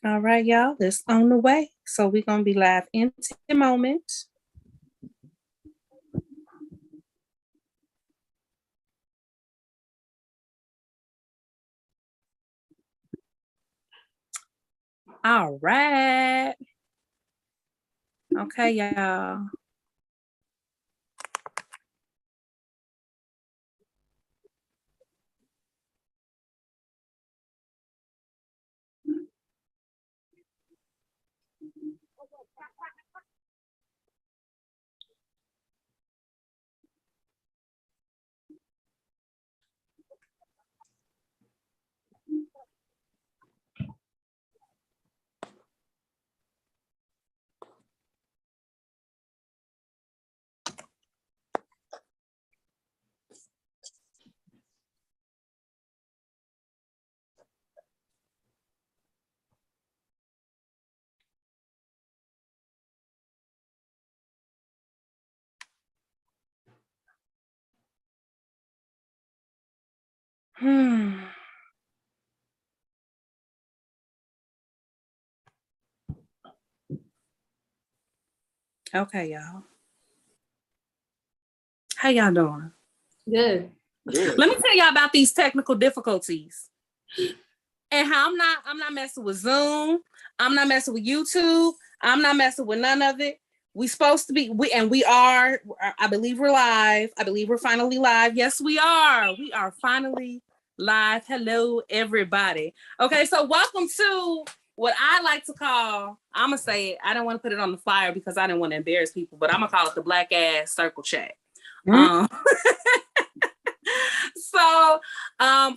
All right, y'all, it's on the way. So we're going to be live in a moment. All right. Okay, y'all. Okay, y'all. How y'all doing? Good. Let me tell y'all about these technical difficulties. And how I'm not messing with Zoom. I'm not messing with YouTube. I'm not messing with none of it. We supposed to be, we are, I believe we're live. I believe we're finally live. Yes, we are. We are finally live. Hello, everybody. Okay, so welcome to what I like to call, I'm going to say it, I don't want to put it on the flyer because I didn't want to embarrass people, but I'm going to call it the Black Ass Circle Chat. So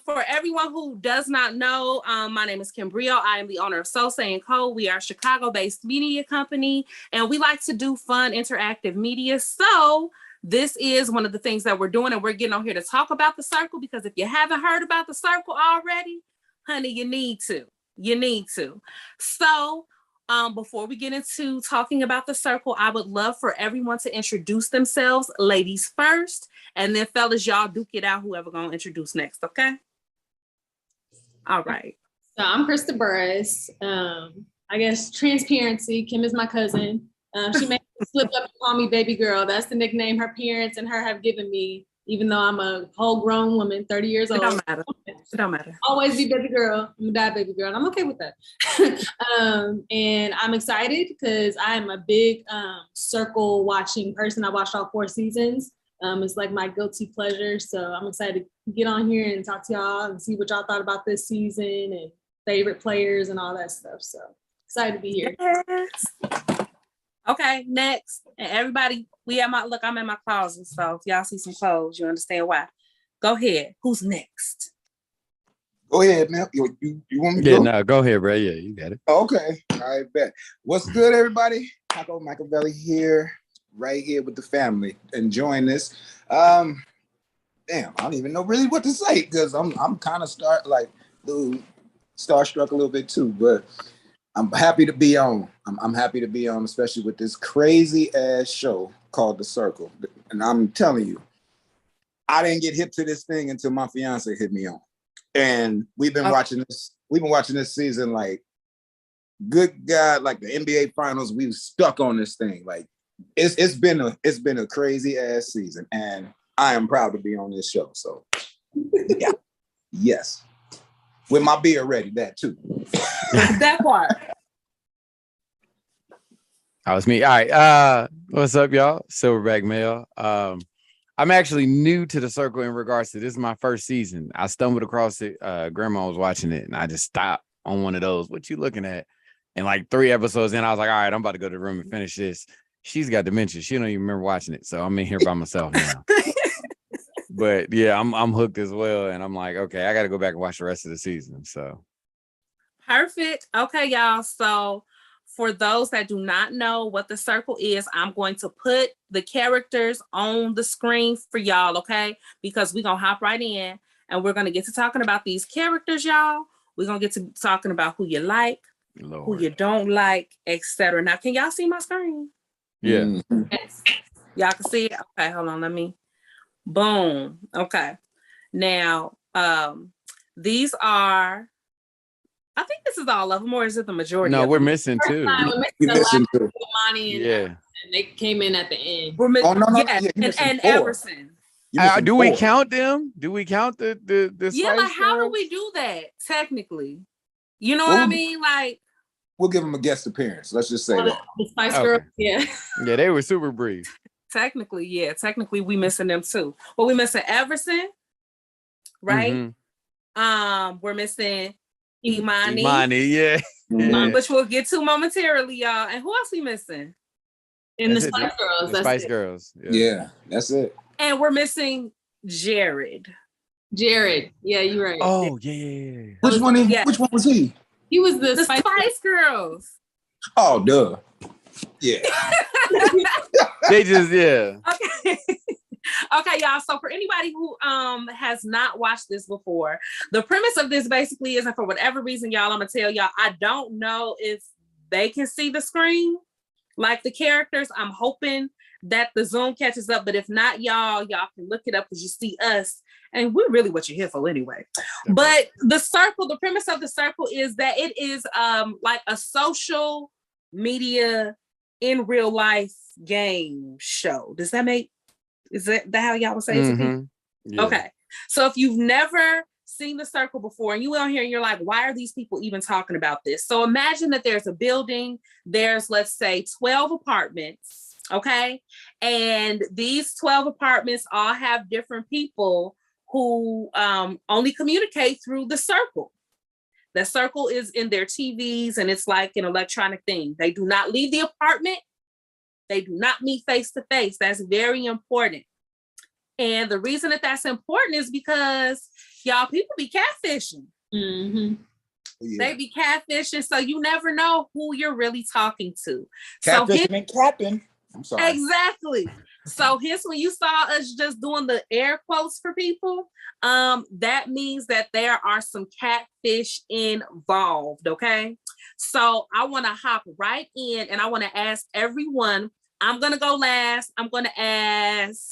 for everyone who does not know, my name is Kim Brio. I am the owner of Sosa & Co. We are a Chicago-based media company, and we like to do fun, interactive media. So this is one of the things that we're doing, and we're getting on here to talk about the Circle, because if you haven't heard about the Circle already, honey, you need to. You need to. So before we get into talking about the Circle, I would love for everyone to introduce themselves, ladies first, and then fellas, y'all duke it out, whoever gonna introduce next, okay? All right. So I'm Krista Burris. I guess transparency, Kim is my cousin. She made me slip up and call me baby girl. That's the nickname her parents and her have given me, even though I'm a whole grown woman, 30 years old. It don't matter. It don't matter. Always be baby girl. I'm gonna die baby girl, and I'm okay with that. And I'm excited because I am a big Circle watching person. I watched all 4 seasons. It's like my guilty pleasure. So I'm excited to get on here and talk to y'all and see what y'all thought about this season and favorite players and all that stuff. So excited to be here. Yes. Okay, next. And everybody, I'm in my closet. So if y'all see some clothes, you understand why. Go ahead. Who's next? Go ahead, man. You want me to go? Yeah, no, go ahead, bro. Yeah, you got it. Okay. All right, bet. What's good, everybody? Taco Machiavelli here, right here with the family, enjoying this. Damn, I don't even know really what to say because I'm kind of starstruck a little bit too, but I'm happy to be on. I'm happy to be on, especially with this crazy ass show called The Circle. And I'm telling you, I didn't get hip to this thing until my fiance hit me on. And we've been watching this. We've been watching this season like, good God, like the NBA Finals. We've stuck on this thing. Like, it's been a crazy ass season, and I am proud to be on this show. So, yeah, yes, with my beer ready, that too. That part. That was me. All right. What's up, y'all? Silverback Male. I'm actually new to the Circle in regards to this is my first season. I stumbled across it. Grandma was watching it, and I just stopped on one of those. What you looking at? And like 3 episodes in, I was like, all right, I'm about to go to the room and finish this. She's got dementia. She don't even remember watching it. So I'm in here by myself now. But yeah, I'm hooked as well. And I'm like, okay, I got to go back and watch the rest of the season. So perfect. Okay, y'all. So for those that do not know what the Circle is, I'm going to put the characters on the screen for y'all, okay? Because we're going to hop right in and we're going to get to talking about these characters, y'all. We're going to get to talking about who you like, Lord, who you don't like, etc. Now, can y'all see my screen? Yeah. Yes. Y'all can see it? Okay, hold on. Let me. Boom. Okay. Now, these are I think this is all of them, or is it the majority? No, of we're them? missing First two. time, we're You missing missing too. Imani and Yeah. and they came in at the end. Oh, no, Yes, yeah, you missing and four. Everson. You missing Do we 4. count them? Do we count the Yeah, Spice like how do Girls? we do that technically? You know Well, what I mean? Like, We'll give them a guest appearance. Let's just say that. The Spice Okay. Girls, yeah. Yeah, they were super brief. technically, yeah, technically we missing them too. Well, we missing Everson, right? Mhm. We're missing Imani, Imani, yeah. Mhm. which we'll get to momentarily, y'all. And who else we missing? And the That's it, Spice Girls. The That's Spice it. Girls. Yeah, that's it. And we're missing Jared. Jared. Yeah, you're right. Oh, yeah. Which one? Yeah. Which one was he? He was the The Spice Spice Girls. Oh, duh. Yeah. They just, yeah. Okay. Okay, y'all. So for anybody who has not watched this before, the premise of this basically is, and for whatever reason, y'all, I'm gonna tell y'all, I don't know if they can see the screen like the characters. I'm hoping that the Zoom catches up, but if not, y'all can look it up because you see us, and we're really what you're here for anyway. But the circle, the premise of the circle is that it is like a social media in real life game show. Does that make, is that how y'all would say it to me? Mhm. Yeah. Okay. So if you've never seen the circle before and you out here and you're like, why are these people even talking about this? So imagine that there's a building, there's, let's say, 12 apartments, okay? And these 12 apartments all have different people who only communicate through the circle. The circle is in their TVs and it's like an electronic thing. They do not leave the apartment. They do not meet face to face. That's very important. And the reason that that's important is because y'all, people be catfishing. Mm-hmm. Yeah. They be catfishing, so you never know who you're really talking to. Catfishing and capping. I'm sorry. Exactly. So hence when you saw us just doing the air quotes for people, that means that there are some catfish involved, okay? So I want to hop right in and I want to ask everyone, I'm going to go last. I'm going to ask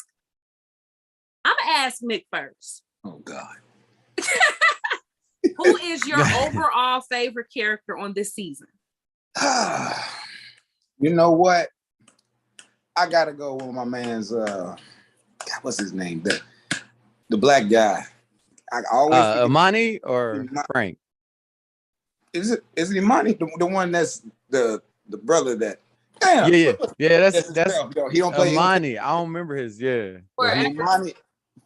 Nick first. Oh, God. Who is your overall favorite character on this season? You know what? I gotta go with my man's God, what's his name? The black guy. I always forget. Imani or Imani. Frank? Is it Imani? The one that's the brother that damn. Yeah. That's himself, yo. He don't play Imani. I don't remember his. Yeah. Imani.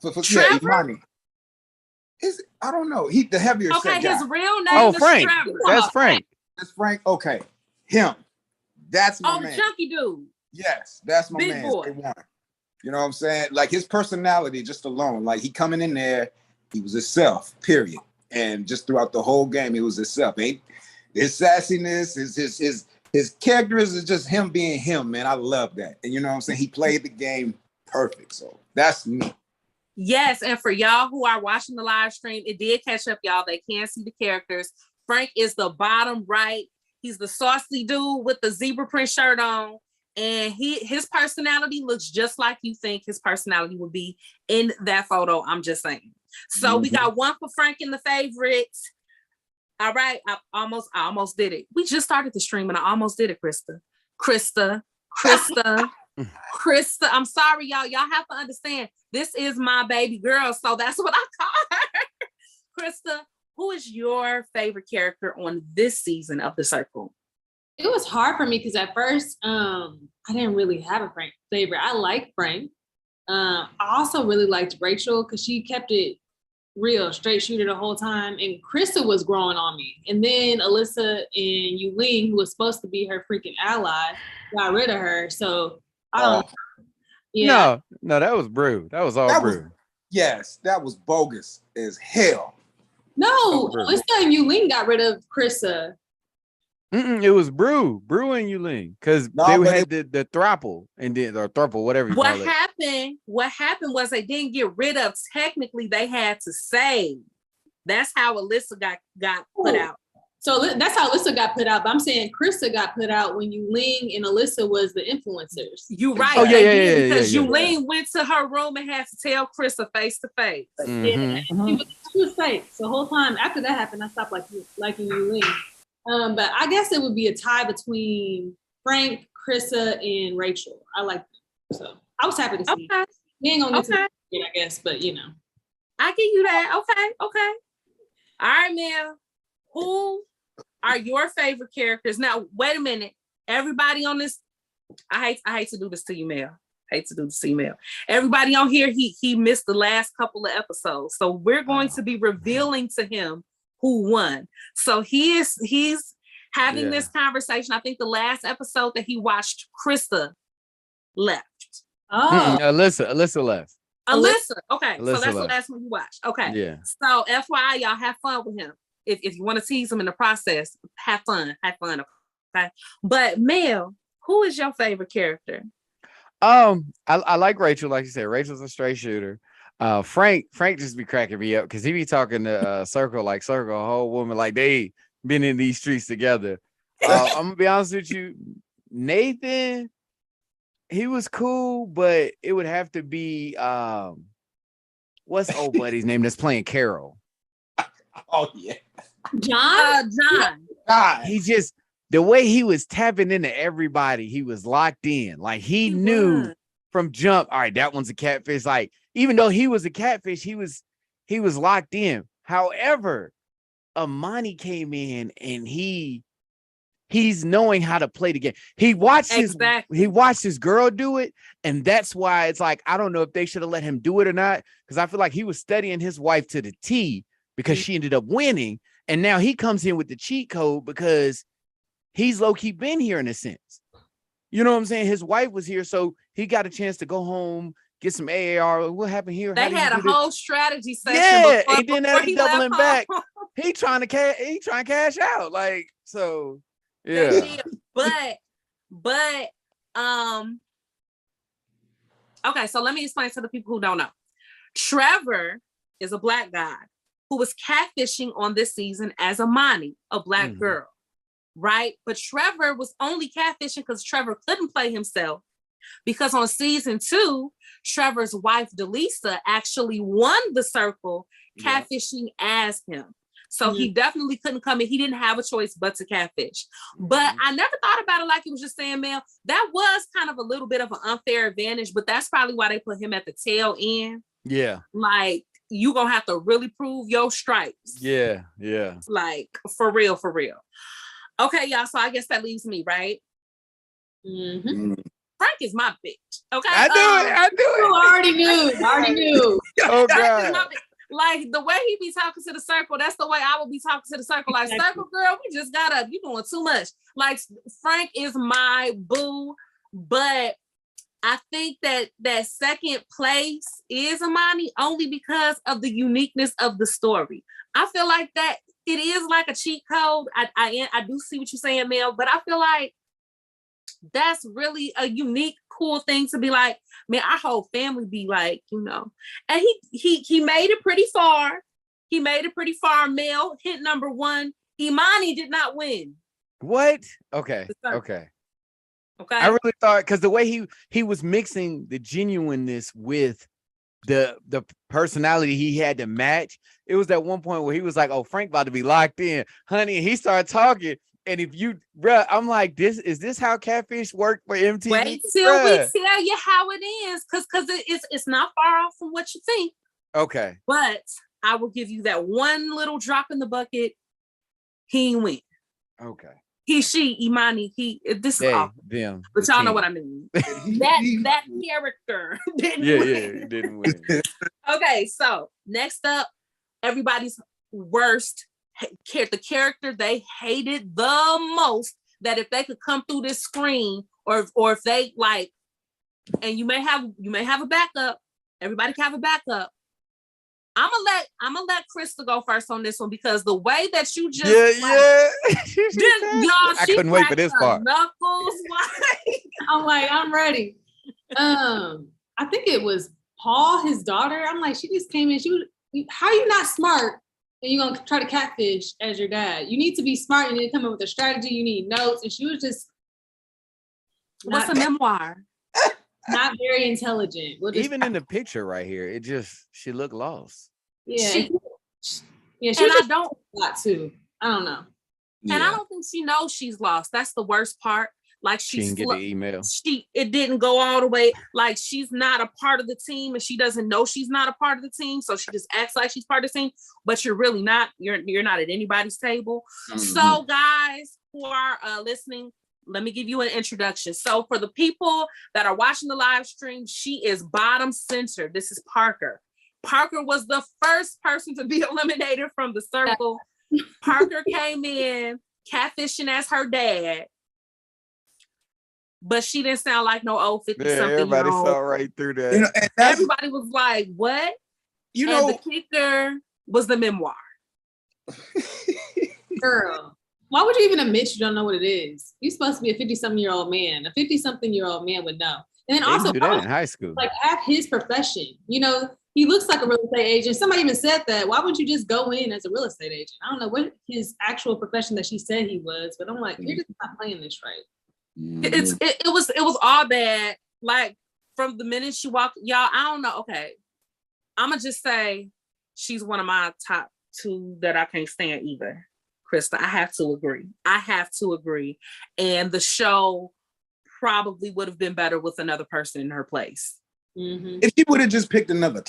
Yeah, Trevor? Imani. Is it? I don't know. He the heavier Okay, set guy. his real name Oh, is Frank. Trevor. That's Frank. That's Frank. Okay, him. That's my Oh, the man. chunky dude. Yes, that's my Big man. boy. You know what I'm saying? Like his personality just alone, like he coming in there, he was himself, period. And just throughout the whole game, he was himself. His sassiness, his characters is just him being him, man. I love that. And you know what I'm saying? He played the game perfect. So that's me. Yes, and for y'all who are watching the live stream, it did catch up, y'all. They can't see the characters. Frank is the bottom right. He's the saucy dude with the zebra print shirt on. And his personality looks just like you think his personality would be in that photo. I'm just saying. So we got one for Frank in the favorites. All right. I almost did it. We just started the stream and I almost did it, Krista. I'm sorry, y'all. Y'all have to understand. This is my baby girl. So that's what I call her. Krista, who is your favorite character on this season of The Circle? It was hard for me because at first I didn't really have a Frank favorite. I liked Frank. I also really liked Rachel because she kept it real, straight shooter the whole time. And Krista was growing on me. And then Alyssa and Yuling, who was supposed to be her freaking ally, got rid of her. So I don't. Yeah. No, that was Brew. That was all Brew. Yes, that was bogus as hell. No, Alyssa and Yuling got rid of Krista. It was Brew and Yuling, because they had the throuple and then or throuple, whatever you call it. What happened was they didn't get rid of. Technically, they had to save. That's how Alyssa got put out. So that's how Alyssa got put out. But I'm saying Krista got put out when Yuling and Alyssa was the influencers. You right. Oh, yeah, Because yeah. Yuling went to her room and had to tell Krista face to face. Mhm. She was fake. So the whole time after that happened, I stopped liking Yuling. But I guess it would be a tie between Frank, Krista, and Rachel. I like them. So I was happy to see. Okay. We ain't gonna get to Okay. it, I guess, but you know. I give you that. Okay. Okay. All right, Mel. Who are your favorite characters? Now, wait a minute. Everybody on this, I hate to do this to you, Mel. Hate to do this to you, Mel. Everybody on here, he missed the last couple of episodes. So we're going to be revealing to him who won. So he's having this conversation. I think the last episode that he watched, Krista left. Oh, Alyssa left. Alyssa. Okay. Alyssa so that's left. the last one you watched. Okay. Yeah. So FYI, y'all have fun with him. If you want to tease him in the process, have fun. Have fun. Okay. But Mel, who is your favorite character? I like Rachel, like you said. Rachel's a straight shooter. Frank just be cracking me up because he be talking to Circle, a whole woman, like they been in these streets together. I'm gonna be honest with you, Nathan, he was cool, but it would have to be what's old buddy's name that's playing Carol? Oh yeah. John. John. God. He just the way he was tapping into everybody, he was locked in. Like he knew was. from jump, all right, that one's a catfish. Like, even though he was a catfish, he was locked in. However, Amani came in and he's knowing how to play the game. He watched his girl do it, and that's why it's like I don't know if they should have let him do it or not, because I feel like he was studying his wife to the T because she ended up winning, and now he comes in with the cheat code because he's low-key been here in a sense. You know what I'm saying? His wife was here, so he got a chance to go home, get some AAR. What happened here? They had a whole strategy session. Yeah, before, and then before as he he doubling left back, home. he trying to cash out. Like, so yeah. But okay, so let me explain to the people who don't know. Trevor is a Black guy who was catfishing on this season as Amani, a Black girl, right? But Trevor was only catfishing because Trevor couldn't play himself, because on season 2, Trevor's wife, Delisa, actually won the circle catfishing as him. So he definitely couldn't come in. He didn't have a choice but to catfish. But I never thought about it like he was just saying, Mel. That was kind of a little bit of an unfair advantage, but that's probably why they put him at the tail end. Yeah. Like, you gonna have to really prove your stripes. Yeah. Like, for real. Okay, y'all. So I guess that leaves me, right? Mm-hmm. Frank is my bitch. Okay. I do it. I already knew. Oh Frank is God. my bitch. Like, the way he be talking to the circle, that's the way I would be talking to the circle. Like, circle girl, we just got up. You doing too much. Like, Frank is my boo, but I think that second place is Amani only because of the uniqueness of the story. I feel like that it is like a cheat code. I do see what you're saying, Mel, but I feel like that's really a unique, cool thing to be like, man, our whole family be like, you know. And he made it pretty far. Mel hit number 1. Imani did not win. What? Okay. I really thought, because the way he was mixing the genuineness with the personality he had to match. It was that one point where he was like, oh, Frank about to be locked in, honey. And he started talking. And if you, bruh, I'm like, is this how catfish work for MTV? Wait till we tell you how it is, because it's not far off from what you think. Okay. But I will give you that one little drop in the bucket. He ain't win. Okay. He, she, Imani, this is awful. Them. But y'all know what I mean. that character didn't win. Didn't win. Okay, so next up, everybody's worst the character they hated the most, that if they could come through this screen, or if they like, and you may have a backup, everybody can have a backup. I'm gonna let Krista go first on this one, because the way that you just I couldn't wait for this part. Knuckles, I'm like, I'm ready. I think it was Paul, his daughter. I'm like, she just came in. How you not smart and you're gonna try to catfish as your dad. You need to be smart. You need to come up with a strategy. You need notes. And she was just What's a memoir? not very intelligent. Even in the picture right here, she looked lost. Yeah. She Yeah, she and was I just don't a lot too. I don't know. and I don't think she knows she's lost. That's the worst part. Like She didn't get the email. It didn't go all the way. Like she's not a part of the team, and she doesn't know she's not a part of the team. So she just acts like she's part of the team, but you're really not. You're not at anybody's table. Mhm. So guys who are listening, let me give you an introduction. So for the people that are watching the live stream, she is bottom center. This is Parker. Parker was the first person to be eliminated from the circle. Parker came in catfishing as her dad, but she didn't sound like no old 50-something. Everybody saw right through that. You know, and that's, Everybody was like, what? you And know, the kicker was the memoir. Girl, why would you even admit you don't know what it is? You're supposed to be a 50-something-year-old man. A 50-something-year-old man would know. And then They also, do that in high school. like at his profession, you know, he looks like a real estate agent. Somebody even said that. Why wouldn't you just go in as a real estate agent? I don't know what his actual profession that she said he was, but I'm like, you're just not playing this right. It was all bad. Like from the minute she walked, y'all, I don't know. Okay. I'ma just say she's one of my top two that I can't stand either. Krista, I have to agree. And the show probably would have been better with another person in her place. Mm-hmm. if she would have just picked another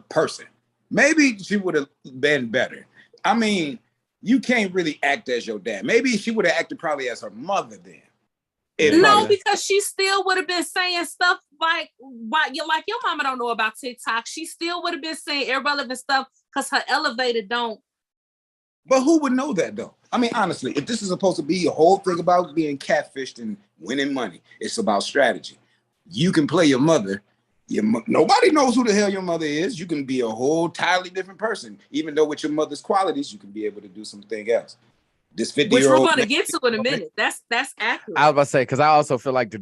person, maybe she would have been better. I mean, you can't really act as your dad. Maybe she would have acted probably as her mother then. No, because she still would have been saying stuff like your mama don't know about TikTok. She still would have been saying irrelevant stuff because her elevator don't. But who would know that though? I mean, honestly, if this is supposed to be a whole thing about being catfished and winning money, it's about strategy. You can play your mother. Nobody knows who the hell your mother is. You can be a whole entirely different person. Even though with your mother's qualities, you can be able to do something else. This 50-year-old. Which we're going to get to in a minute. That's accurate. I was about to say, because I also feel like the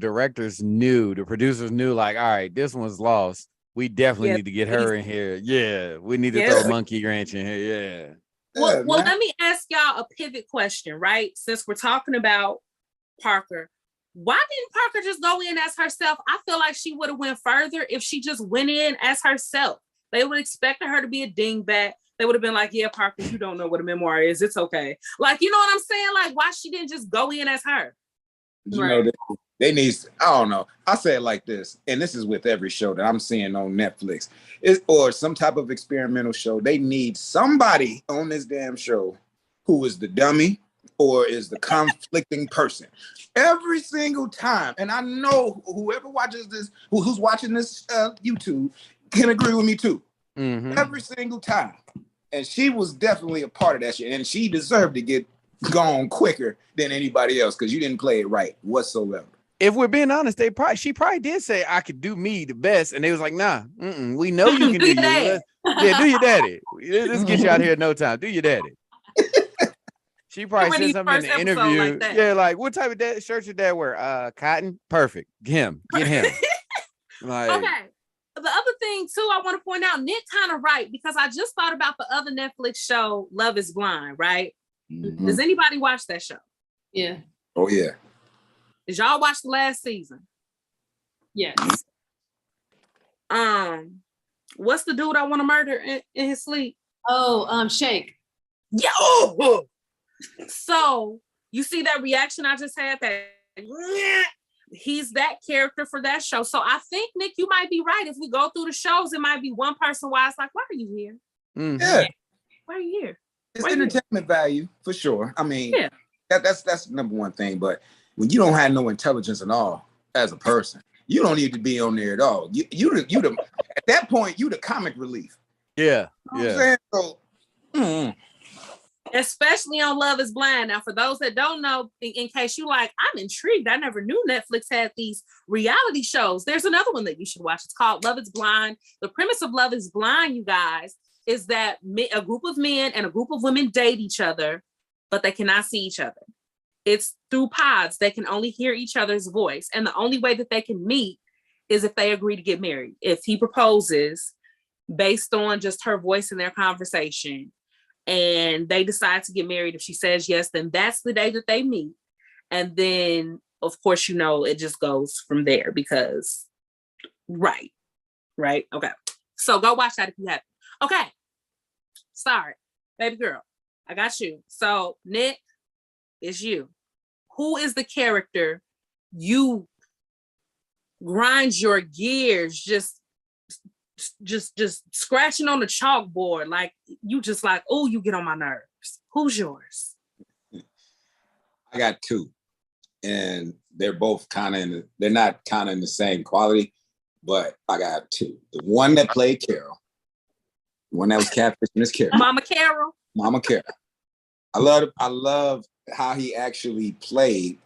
producers knew, like, all right, this one's lost. We definitely need to get her in here. Yeah, we need to throw a monkey wrench in here. Yeah. Well, let me ask y'all a pivot question, right? Since we're talking about Parker, why didn't Parker just go in as herself? I feel like she would have went further if she just went in as herself. They would have expected her to be a dingbat. They would have been like, yeah, Parker, you don't know what a memoir is. It's okay. Like, you know what I'm saying? Like, why she didn't just go in as her? You know, they need, I don't know. I say it like this, and this is with every show that I'm seeing on Netflix or some type of experimental show. They need somebody on this damn show who is the dummy or is the conflicting person every single time. And I know whoever watches this, who's watching this YouTube can agree with me too. Mm-hmm. Every single time. And she was definitely a part of that shit. And she deserved to get gone quicker than anybody else because you didn't play it right whatsoever. If we're being honest, she probably did say I could do me the best, and they was like, "Nah, we know you can do you. Do your daddy. Let's get you out here in no time. Do your daddy." She probably said something in the interview. Like like what type of shirt your dad wear? Cotton. Perfect. Get him. Like, okay. The other thing too, I want to point out, Nick kind of right because I just thought about the other Netflix show, Love Is Blind. Right? Mm-hmm. Does anybody watch that show? Yeah. Oh yeah. Did y'all watch the last season? Yes. What's the dude I want to murder in his sleep? Oh, Shake. Yeah. So you see that reaction I just had? That he's that character for that show. So I think Nick, you might be right. If we go through the shows, it might be one person why it's like, why are you here? Mm-hmm. Yeah. Why are you here? It's entertainment value for sure. I mean, that's the number one thing. But when you don't have no intelligence at all as a person, you don't need to be on there at all. You at that point, you the comic relief. Yeah. You know what I'm saying? So, especially on Love Is Blind. Now, for those that don't know, in case you like, I'm intrigued. I never knew Netflix had these reality shows. There's another one that you should watch. It's called Love Is Blind. The premise of Love Is Blind, you guys, is that a group of men and a group of women date each other, but they cannot see each other. It's through pods. They can only hear each other's voice. And the only way that they can meet is if they agree to get married. If he proposes based on just her voice in their conversation. and they decide to get married. If she says yes, then that's the day that they meet. And then, of course, it just goes from there because, right. Okay. So go watch that if you haven't. Okay. Sorry, baby girl. I got you. So Nick, it's you. Who is the character you grind your gears just scratching on the chalkboard, like you just like, oh, you get on my nerves? Who's yours? I got two, and they're both they're not kind of in the same quality, but I got two. The one that played Carol, the one that was catfish, Miss Carol. Mama Carol. I love how he actually played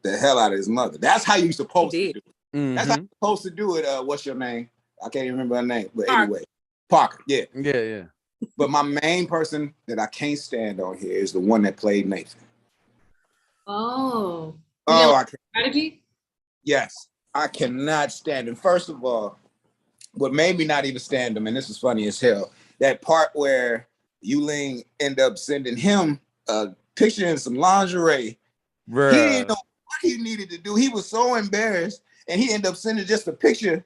the hell out of his mother. That's how you're supposed to do it. Mm-hmm. That's how you're supposed to do it. What's your name? I can't even remember her name, but anyway, Parker. Yeah. But my main person that I can't stand on here is the one that played Nathan. Oh, strategy? Yes, I cannot stand him. First of all, what made me not even stand him, and this is funny as hell, that part where Yuling ended up sending him a picture in some lingerie. Bruh. He didn't know what he needed to do. He was so embarrassed, and he ended up sending just a picture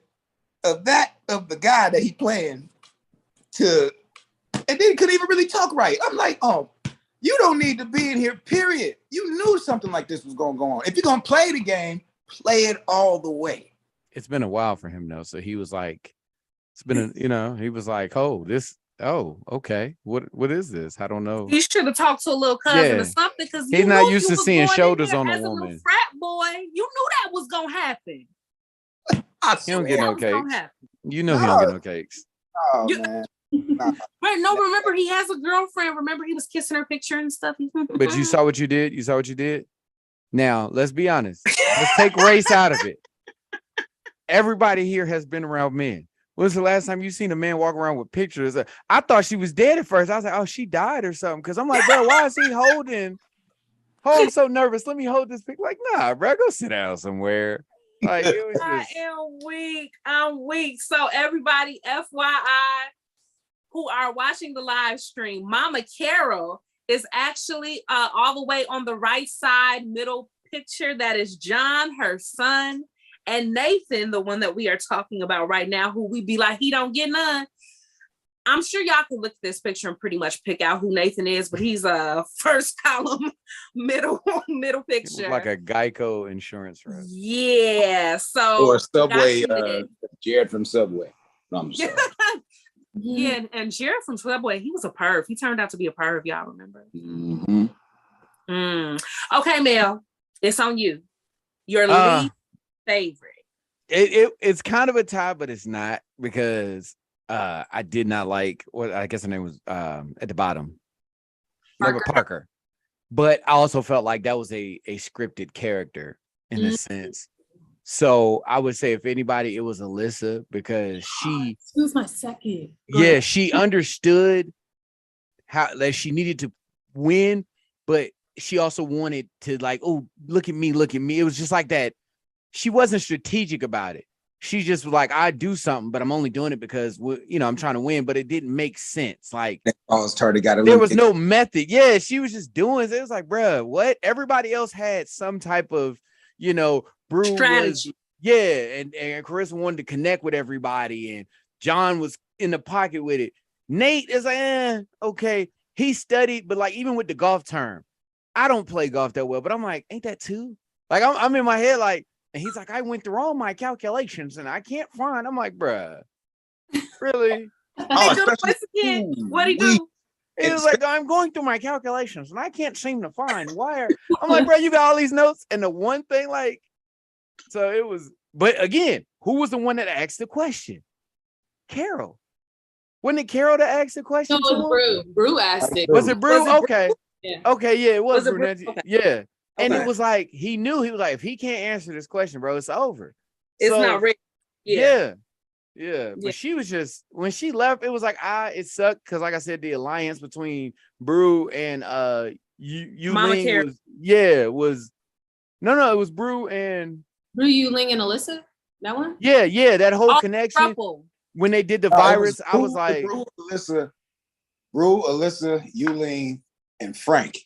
of the guy that he playing to, and then he couldn't even really talk right. I'm like, oh, you don't need to be in here, period. You knew something like this was going to go on. If you're going to play the game, play it all the way. It's been a while for him though. So he was like, he was like, okay. What is this? I don't know. He should have talked to a little cousin or something, because he's not used to seeing shoulders on a woman. As a little frat boy, you knew that was going to happen. He don't get no cakes. He don't get no cakes. Oh, man. Nah. Remember, he has a girlfriend. Remember, he was kissing her picture and stuff. But you saw what you did? Now, let's be honest. Let's take race out of it. Everybody here has been around men. When's the last time you seen a man walk around with pictures? I thought she was dead at first. I was like, oh, she died or something. Because I'm like, bro, why is he holding? Oh, I'm so nervous. Let me hold this picture. Like, nah, bro, go sit down somewhere. Like, it was just... I'm weak. So everybody, FYI, who are watching the live stream, Mama Carol is actually all the way on the right side, middle picture. That is John, her son, and Nathan, the one that we are talking about right now, who we be like, he don't get none. I'm sure y'all can look at this picture and pretty much pick out who Nathan is, but he's a first column middle picture. Like a Geico insurance rep. Yeah. So or Subway, Jared from Subway. No, I'm sorry. Yeah, and Jared from Subway, he was a perv. He turned out to be a perv, y'all remember? Mm-hmm. Okay, Mel, it's on you. Your least favorite. It's kind of a tie, but it's not, because I did not like what I guess her name was at the bottom. Parker. But I also felt like that was a scripted character in a sense. So I would say if anybody, it was Alyssa, because she was my second. Yeah, she understood how that she needed to win, but she also wanted to like, oh, look at me. It was just like that. She wasn't strategic about it. She just was like, I do something, but I'm only doing it because I'm trying to win, but it didn't make sense. Like there was no method. Yeah, she was just doing it. It was like, bruh, what? Everybody else had some type of, Brew strategy. And Carissa wanted to connect with everybody, and John was in the pocket with it. Nate is like, okay. He studied, but like even with the golf term, I don't play golf that well, but I'm like, ain't that two? Like I'm in my head like, and he's like, I went through all my calculations and I can't find. I'm like, bruh, really? What do you do? He was like, I'm going through my calculations and I can't seem to find why. I'm like, bro, you got all these notes, and the one thing like. So it was, but again, who was the one that asked the question? Carol. Wasn't it Carol that asked the question? No, it was Brew. Brew asked it. Was it Brew? Okay. Brew? Yeah. Okay, yeah, it was Brew. Okay. Yeah. And it was like, he knew, he was like, if he can't answer this question, bro, it's over. It's not real. Yeah. But she was just, when she left, it was like, it sucked. Cause like I said, the alliance between Brew and Yuling was it was Brew, Yuling, and Alyssa. That one? Yeah, that whole connection. Trouble. When they did the virus, I was like, Brew, Alyssa, Brew, Alyssa, Yulene, and Frank.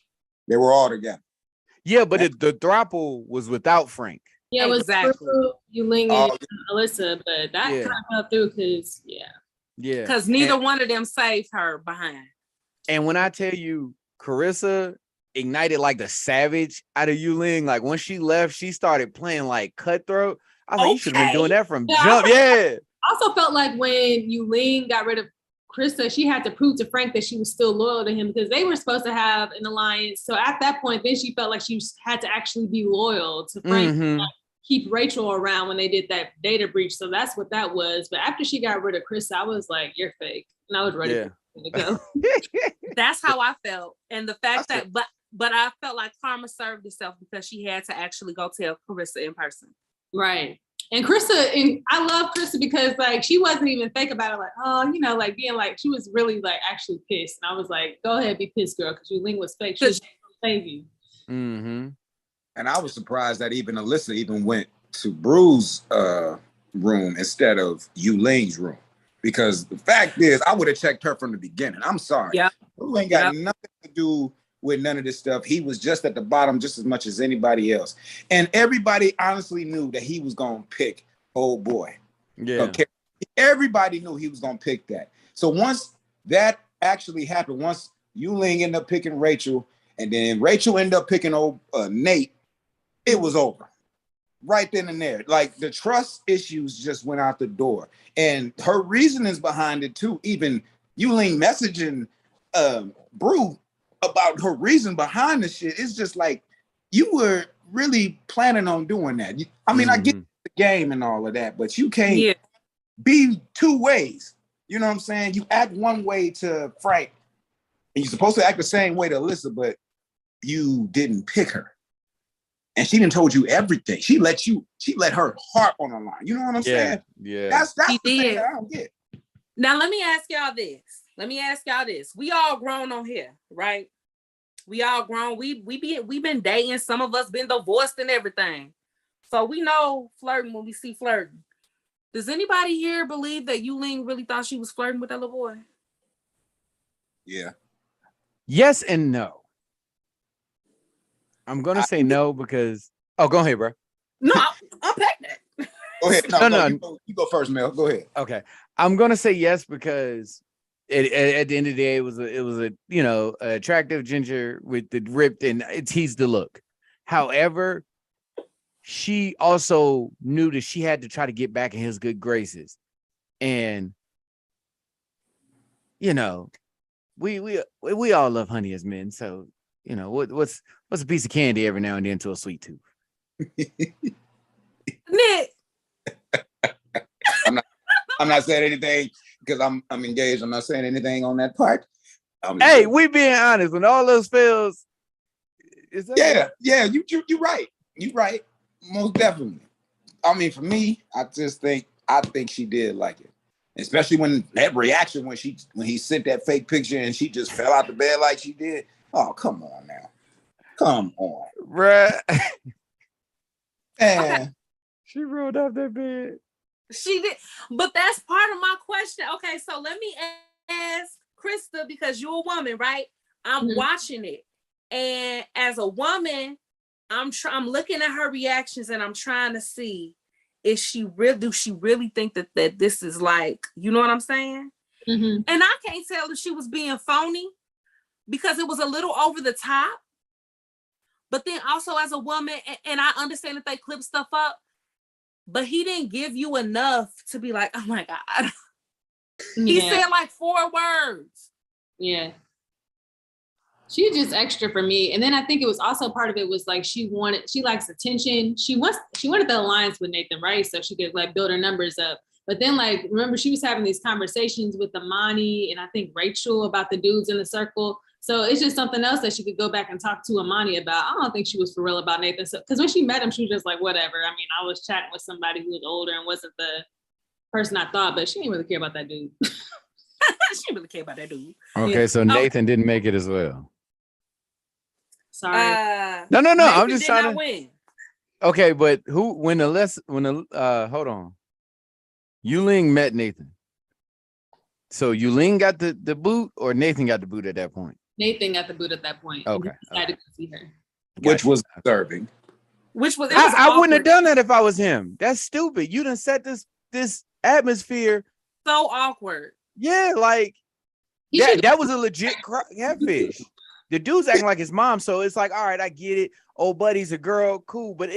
They were all together. Yeah, but the throuple was without Frank. Yeah, it was Exactly. Yuling Oh, and Alyssa, but that Yeah. kind of fell through because Yeah. Because neither one of them saved her behind. And when I tell you, Carissa ignited like the savage out of Yuling. Like when she left, she started playing like Cutthroat. I was like, you should have been doing that from jump. Yeah. I also felt like when Yuling got rid of Krista, she had to prove to Frank that she was still loyal to him because they were supposed to have an alliance. So at that point, then she felt like she had to actually be loyal to Frank, Mhm. keep Rachel around when they did that data breach. So that's what that was. But after she got rid of Krista, I was like, you're fake. And I was ready for her to go. That's how I felt. And the fact that, but I felt like karma served itself because she had to actually go tell Carissa in person. Right. And Krista, and I love Krista because like she wasn't even fake about it, like, oh, you know, like being like she was really like actually pissed. And I was like, go ahead, be pissed, girl, because Yuling was fake. She was gonna save you. Mm-hmm. And I was surprised that even Alyssa even went to Brew's room instead of Yuling's room. Because the fact is, I would have checked her from the beginning. I'm sorry. Yeah. Brew ain't got nothing to do with none of this stuff. He was just at the bottom just as much as anybody else. And everybody honestly knew that he was going to pick old boy. Yeah. Okay. Everybody knew he was going to pick that. So once that actually happened, once Yuling ended up picking Rachel, and then Rachel ended up picking old Nate, it was over. Right then and there. Like the trust issues just went out the door. And her reasonings behind it too, even Yuling messaging Brew about her reason behind the shit, it's just like you were really planning on doing that. I mean, I get the game and all of that, but you can't be two ways. You know what I'm saying? You act one way to Frank, and you're supposed to act the same way to Alyssa, but you didn't pick her. And she didn't told you everything. She let her heart on the line. You know what I'm saying? Yeah. That's She the thing did. that I don't get. Now let me ask y'all this. We all grown on here, right? We all grown. We been dating. Some of us been divorced and everything. So we know flirting when we see flirting. Does anybody here believe that Yuling really thought she was flirting with that little boy? Yeah. Yes and no. I'm gonna say no because go ahead, bro. No, unpack that. Go ahead. No. You go first, Mel. Go ahead. Okay. I'm gonna say yes because at the end of the day, it was a you know, attractive ginger with the ripped and it teased the look. However, she also knew that she had to try to get back in his good graces. And you know, we all love honey as men. So, you know, what's a piece of candy every now and then to a sweet tooth? Nick. I'm not saying anything because I'm engaged. I'm not saying anything on that part. Hey, we being honest. When all those fails, is that you're right. You're right. Most definitely. I mean, for me, I think she did like it. Especially when that reaction when he sent that fake picture and she just fell out the bed like she did. Oh, come on now. Come on. Bruh. Man. She rolled off that bed. She did, but that's part of my question. Okay, so let me ask Krista, because you're a woman, right? I'm watching it, and as a woman, I'm looking at her reactions, and I'm trying to see do she really think that this is like, you know what I'm saying? Mm-hmm. And I can't tell if she was being phony because it was a little over the top. But then also as a woman, and I understand that they clip stuff up, but he didn't give you enough to be like, oh my God. He said like 4 words. Yeah. She just extra for me. And then I think it was also part of it was like she likes attention. She wanted the alliance with Nathan, right? So she could like build her numbers up. But then like, remember she was having these conversations with Amani and I think Rachel about the dudes in the circle. So it's just something else that she could go back and talk to Amani about. I don't think she was for real about Nathan. Because when she met him, she was just like, whatever. I mean, I was chatting with somebody who was older and wasn't the person I thought, but she didn't really care about that dude. She didn't really care about that dude. Okay, so Nathan didn't make it as well. Sorry. No. Nathan I'm just trying to win. Okay, but hold on. Yuling met Nathan. So Yulene got the boot, or Nathan got the boot at that point? Nathan got the boot at that point. Okay. He decided to see her. Which was deserving. Which was, I wouldn't have done that if I was him. That's stupid. You done set this atmosphere. So awkward. Yeah, like that was a legit catfish. The dude's acting like his mom, so it's like, all right, I get it. Oh, buddy's a girl, cool. But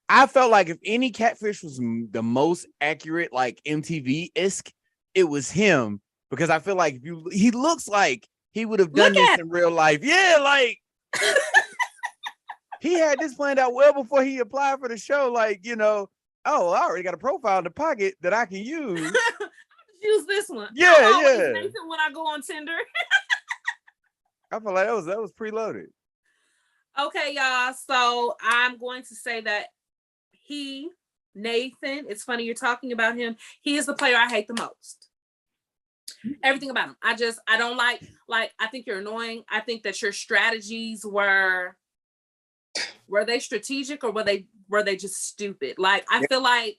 I felt like if any catfish was the most accurate, like MTV-esque, it was him, because I feel like he looks like he would have done this in real life. Yeah, like he had this planned out well before he applied for the show. Like, I already got a profile in the pocket that I can use. Use this one. Yeah, yeah. When I go on Tinder. I feel like that was preloaded. Okay, y'all. So I'm going to say that Nathan, it's funny you're talking about him. He is the player I hate the most. Everything about him. I don't like, I think you're annoying. I think that your strategies were they strategic, or were they just stupid? Like, I feel like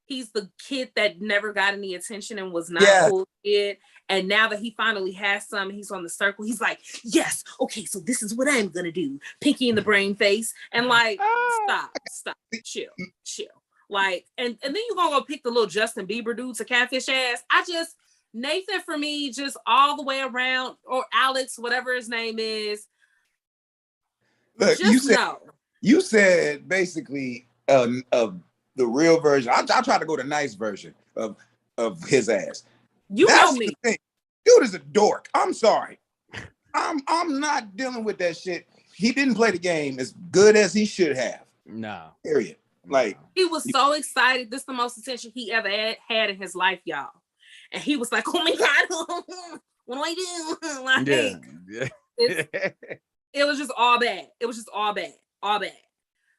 he's the kid that never got any attention and was not a cool kid. And now that he finally has some, he's on the circle. He's like, yes, okay, so this is what I'm gonna do. Pinky in the brain face. And like, stop, chill. Like, and then you're gonna go pick the little Justin Bieber dude to catfish ass. Nathan, for me, just all the way around, or Alex, whatever his name is. Look, just you said basically of the real version. I try to go the nice version of his ass. That's know me. Dude is a dork. I'm sorry. I'm not dealing with that shit. He didn't play the game as good as he should have. No. Period. Like, he was so excited. This is the most attention he ever had in his life, y'all. And he was like, oh my God, what do I do? Like, it was just all bad. It was just all bad. All bad.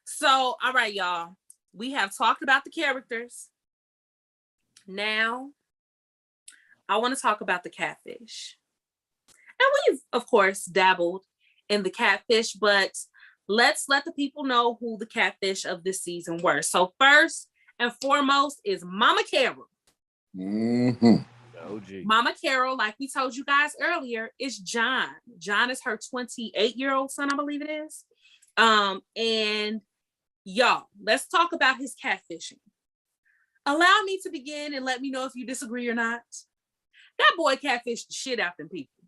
So, all right, y'all. We have talked about the characters. Now, I want to talk about the catfish. And we've, of course, dabbled in the catfish, but let's let the people know who the catfish of this season were. So first and foremost is Mama Carol. Mm-hmm. OG. Mama Carol, like we told you guys earlier, is John. John is her 28-year-old son, I believe it is. And y'all, let's talk about his catfishing. Allow me to begin and let me know if you disagree or not. That boy catfished the shit out of them people.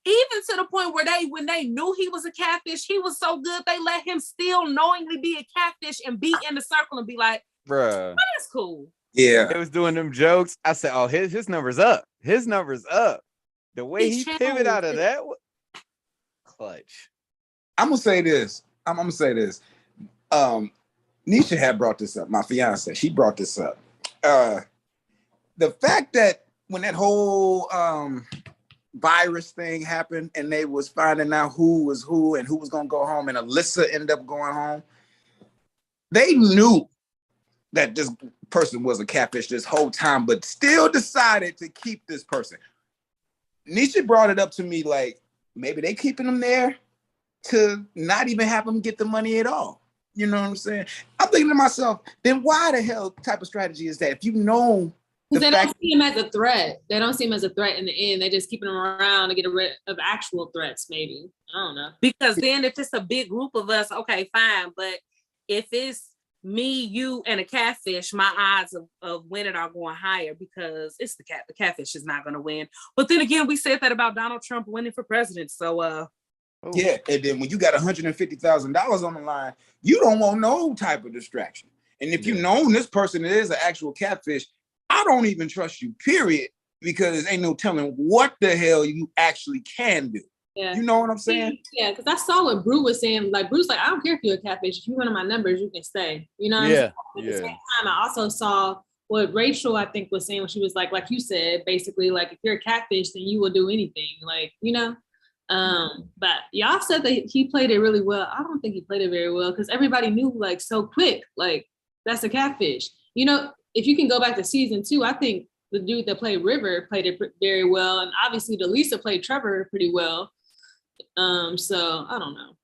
Even to the point where when they knew he was a catfish, he was so good, they let him still knowingly be a catfish and be in the circle and be like, bruh, oh, that's cool. Yeah. They was doing them jokes. I said, oh, his number's up. His number's up. The way he pivoted out of that, clutch. I'm gonna say this. Nisha had brought this up. My fiance, she brought this up. The fact that when that whole virus thing happened and they was finding out who was who and who was gonna go home, and Alyssa ended up going home, they knew that this person was a catfish this whole time, but still decided to keep this person. Nisha brought it up to me like, maybe they keeping them there to not even have them get the money at all. You know what I'm saying? I'm thinking to myself, then why the hell type of strategy is that? If you know, because they don't see him as a threat. They don't see him as a threat in the end. They're just keeping him around to get rid of actual threats, maybe. I don't know. Because then if it's a big group of us, okay, fine. But if it's me, you, and a catfish, my odds of winning are going higher, because it's the catfish is not going to win. But then again, we said that about Donald Trump winning for president. So, yeah. And then when you got $150,000 on the line, you don't want no type of distraction. And if you know this person is an actual catfish, I don't even trust you, period, because ain't no telling what the hell you actually can do. Yeah. You know what I'm saying? Yeah, because I saw what Brew was saying. Like, Brew's like, I don't care if you're a catfish. If you're one of my numbers, you can stay. You know what I'm saying? At the same time, I also saw what Rachel, I think, was saying when she was like you said, basically, like, if you're a catfish, then you will do anything. Like, you know? But y'all said that he played it really well. I don't think he played it very well, because everybody knew, like, so quick, like, that's a catfish. You know, if you can go back to season 2, I think the dude that played River played it very well. And obviously Delisa played Trevor pretty well. So I don't know.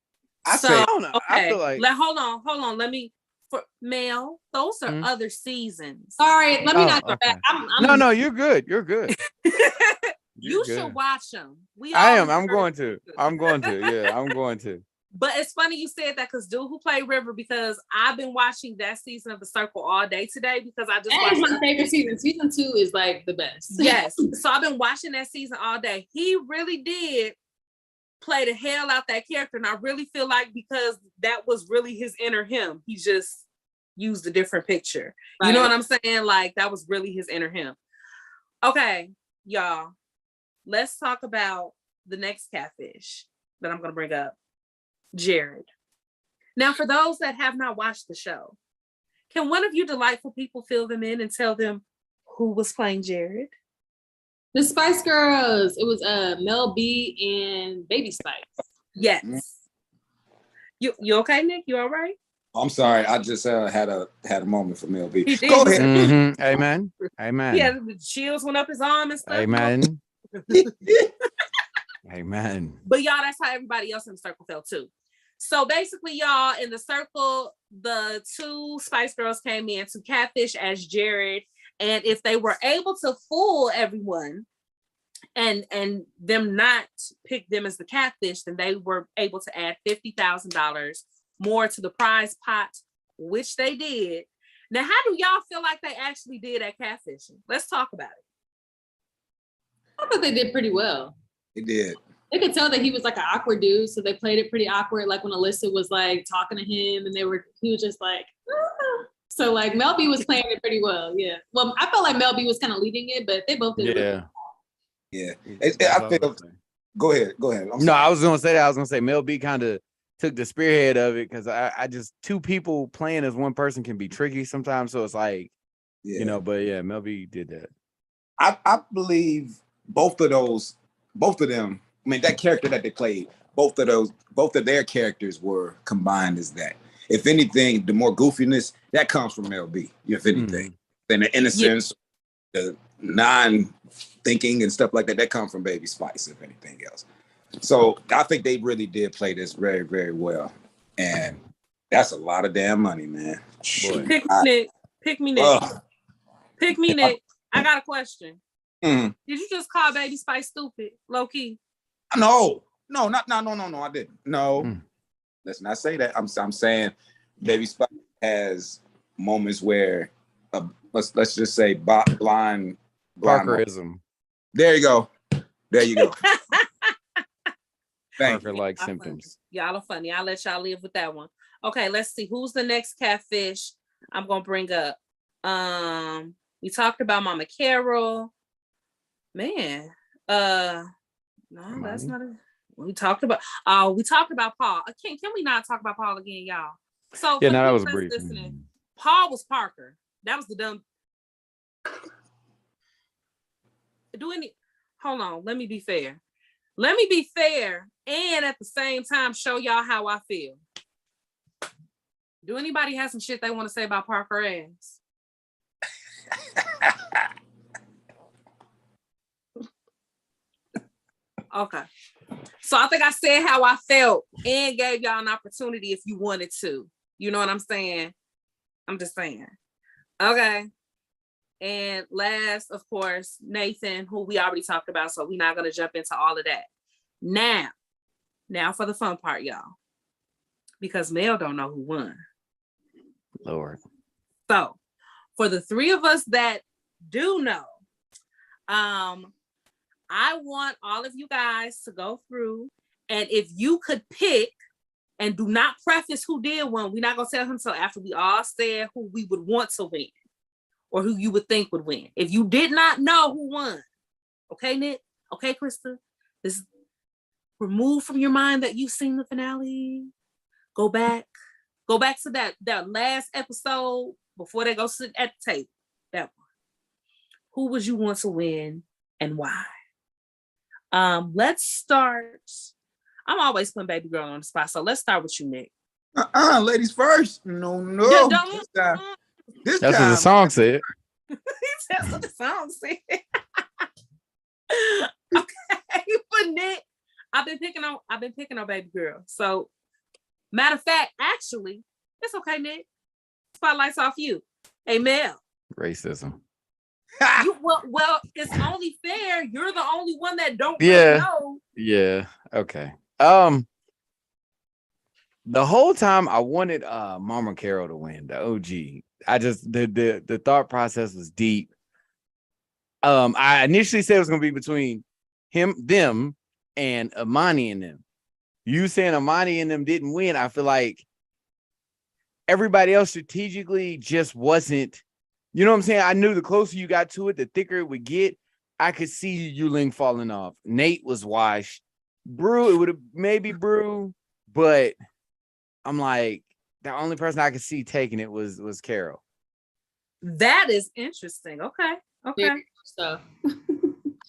I don't know. Okay. I feel like, hold on. Let me, for Mel, those are other seasons. Sorry, let me not go back. No, you're good. You're good. You Good. should watch them. I am. I'm going to. I'm going to. Yeah, I'm going to. But it's funny you said that because dude who played River, because I've been watching that season of The Circle all day today because I just That is my favorite season. Season 2 is like the best. Yes. So I've been watching that season all day. He really did play the hell out that character. And I really feel like because that was really his inner him, he just used a different picture. Right. You know what I'm saying? Like that was really his inner him. Okay, y'all. Let's talk about the next catfish that I'm going to bring up. Jared. Now, for those that have not watched the show, can one of you delightful people fill them in and tell them who was playing Jared? The Spice Girls. It was Mel B and Baby Spice. Yes. You okay, Nick? You all right? I'm sorry. I just had a moment for Mel B. Go ahead. Mm-hmm. Amen. Amen. Yeah, the chills went up his arm and stuff. Amen. Amen. But y'all, that's how everybody else in the circle felt too. So basically, y'all, in the circle, the 2 Spice Girls came in to catfish as Jared. And if they were able to fool everyone and them not pick them as the catfish, then they were able to add $50,000 more to the prize pot, which they did. Now, how do y'all feel like they actually did at catfishing? Let's talk about it. I thought they did pretty well. They did. They could tell that he was like an awkward dude, so they played it pretty awkward. Like when Alyssa was like talking to him, and he was just like, ah. So like Mel B was playing it pretty well. Yeah. Well, I felt like Mel B was kind of leading it, but they both did. Yeah. Yeah. I feel. Go ahead. I was gonna say that. I was gonna say Mel B kind of took the spearhead of it because I just 2 people playing as one person can be tricky sometimes. So it's like, but yeah, Mel B did that. I believe both of them. I mean, that character that they played, both of their characters were combined as that. If anything, the more goofiness that comes from Mel B. If anything, then the innocence, the non-thinking and stuff like that comes from Baby Spice. If anything else, so I think they really did play this very, very well, and that's a lot of damn money, man. Pick me, Nick. I got a question. Mm-hmm. Did you just call Baby Spice stupid, low key? No, I didn't. No, let's not say that. I'm saying Baby Spice has moments where let's just say blind Parkerism. There you go. Parker-like symptoms. Y'all are funny. I'll let y'all live with that one. Okay, let's see. Who's the next catfish I'm gonna bring up? We talked about Mama Carol. Man, no, that's not it. We talked about Paul. Can we not talk about Paul again, y'all? So yeah, no, that was brief. Paul was Parker. That was the dumb. Hold on, let me be fair. And at the same time show y'all how I feel. Do anybody have some shit they want to say about Parker ass? Okay. So I think I said how I felt and gave y'all an opportunity if you wanted to. You know what I'm saying? I'm just saying. Okay. And last, of course, Nathan, who we already talked about, so we're not going to jump into all of that. Now for the fun part, y'all. Because Mel don't know who won. Lord. So, for the 3 of us that do know, I want all of you guys to go through, and if you could pick, and do not preface who did win. We're not going to tell him until after we all said who we would want to win, or who you would think would win. If you did not know who won, okay, Nick? Okay, Krista? This remove from your mind that you've seen the finale. Go back to that last episode before they go sit at the table. That one. Who would you want to win and why? Let's start. I'm always putting Baby Girl on the spot, so let's start with you, Nick. Ladies first. No. That's what the song said. That's what the song said. Okay, but Nick, I've been picking on Baby Girl. So, matter of fact, actually, it's okay, Nick. Spotlight's off you. Hey, Mel. Racism. Well, it's only fair. You're the only one that don't Yeah. really know. Yeah. Okay. The whole time I wanted Mama Carol to win, the OG. I just the thought process was deep. I initially said it was gonna be between them, and Imani and them. You saying Imani and them didn't win, I feel like everybody else strategically just wasn't, you know what I'm saying? I knew the closer you got to it, the thicker it would get. I could see Yuling falling off. Nate was washed. Brew, it would have maybe Brew, but I'm like, the only person I could see taking it was Carol. That is interesting. Okay. Yeah, so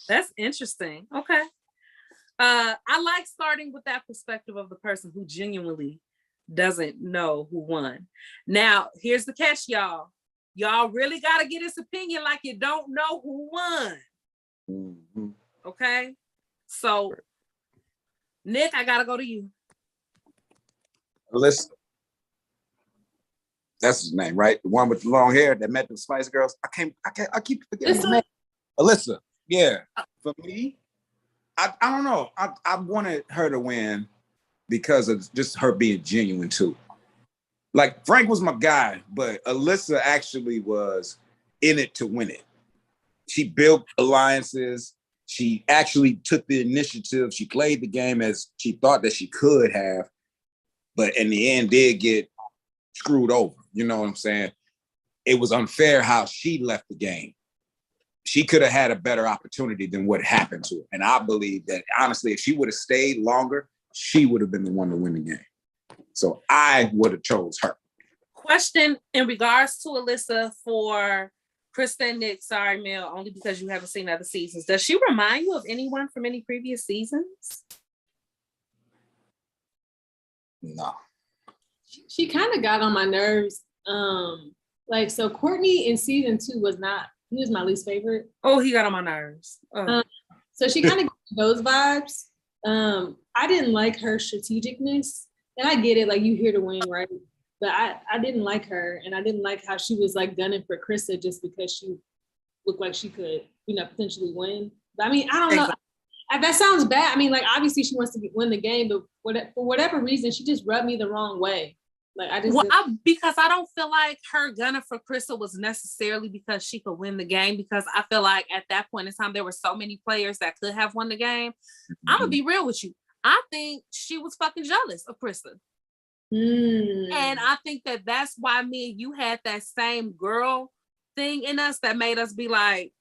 That's interesting. Okay. I like starting with that perspective of the person who genuinely doesn't know who won. Now, here's the catch, y'all. Y'all really got to get his opinion like you don't know who won. Mhm. Okay. So, Nick, I got to go to you. Alyssa. That's his name, right? The one with the long hair that met the Spice Girls. I keep forgetting his name. Alyssa. Yeah. For me, I don't know. I wanted her to win because of just her being genuine too. Like Frank was my guy, but Alyssa actually was in it to win it. She built alliances. She actually took the initiative. She played the game as she thought that she could have, but in the end did get screwed over. You know what I'm saying? It was unfair how she left the game. She could have had a better opportunity than what happened to her. And I believe that, honestly, if she would have stayed longer, she would have been the one to win the game. So I would have chose her. Question in regards to Alyssa for Krista and Nick. Sorry, Mel, only because you haven't seen other seasons. Does she remind you of anyone from any previous seasons? No. she kind of got on my nerves. Like, so Courtney in season 2 he was my least favorite. Oh, he got on my nerves. Oh. So she kind of those vibes. I didn't like her strategicness, and I get it, like you here to win, right? But I didn't like her, and I didn't like how she was like gunning for Krista just because she looked like she could, potentially win. But I mean, I don't know. That sounds bad. I mean, like obviously she wants to win the game, but for whatever reason, she just rubbed me the wrong way. Like because I don't feel like her gunning for Krista was necessarily because she could win the game, because I feel like at that point in time there were so many players that could have won the game. I'm gonna be real with you. I think she was fucking jealous of Krista. And I think that's why me and you had that same girl thing in us that made us be like,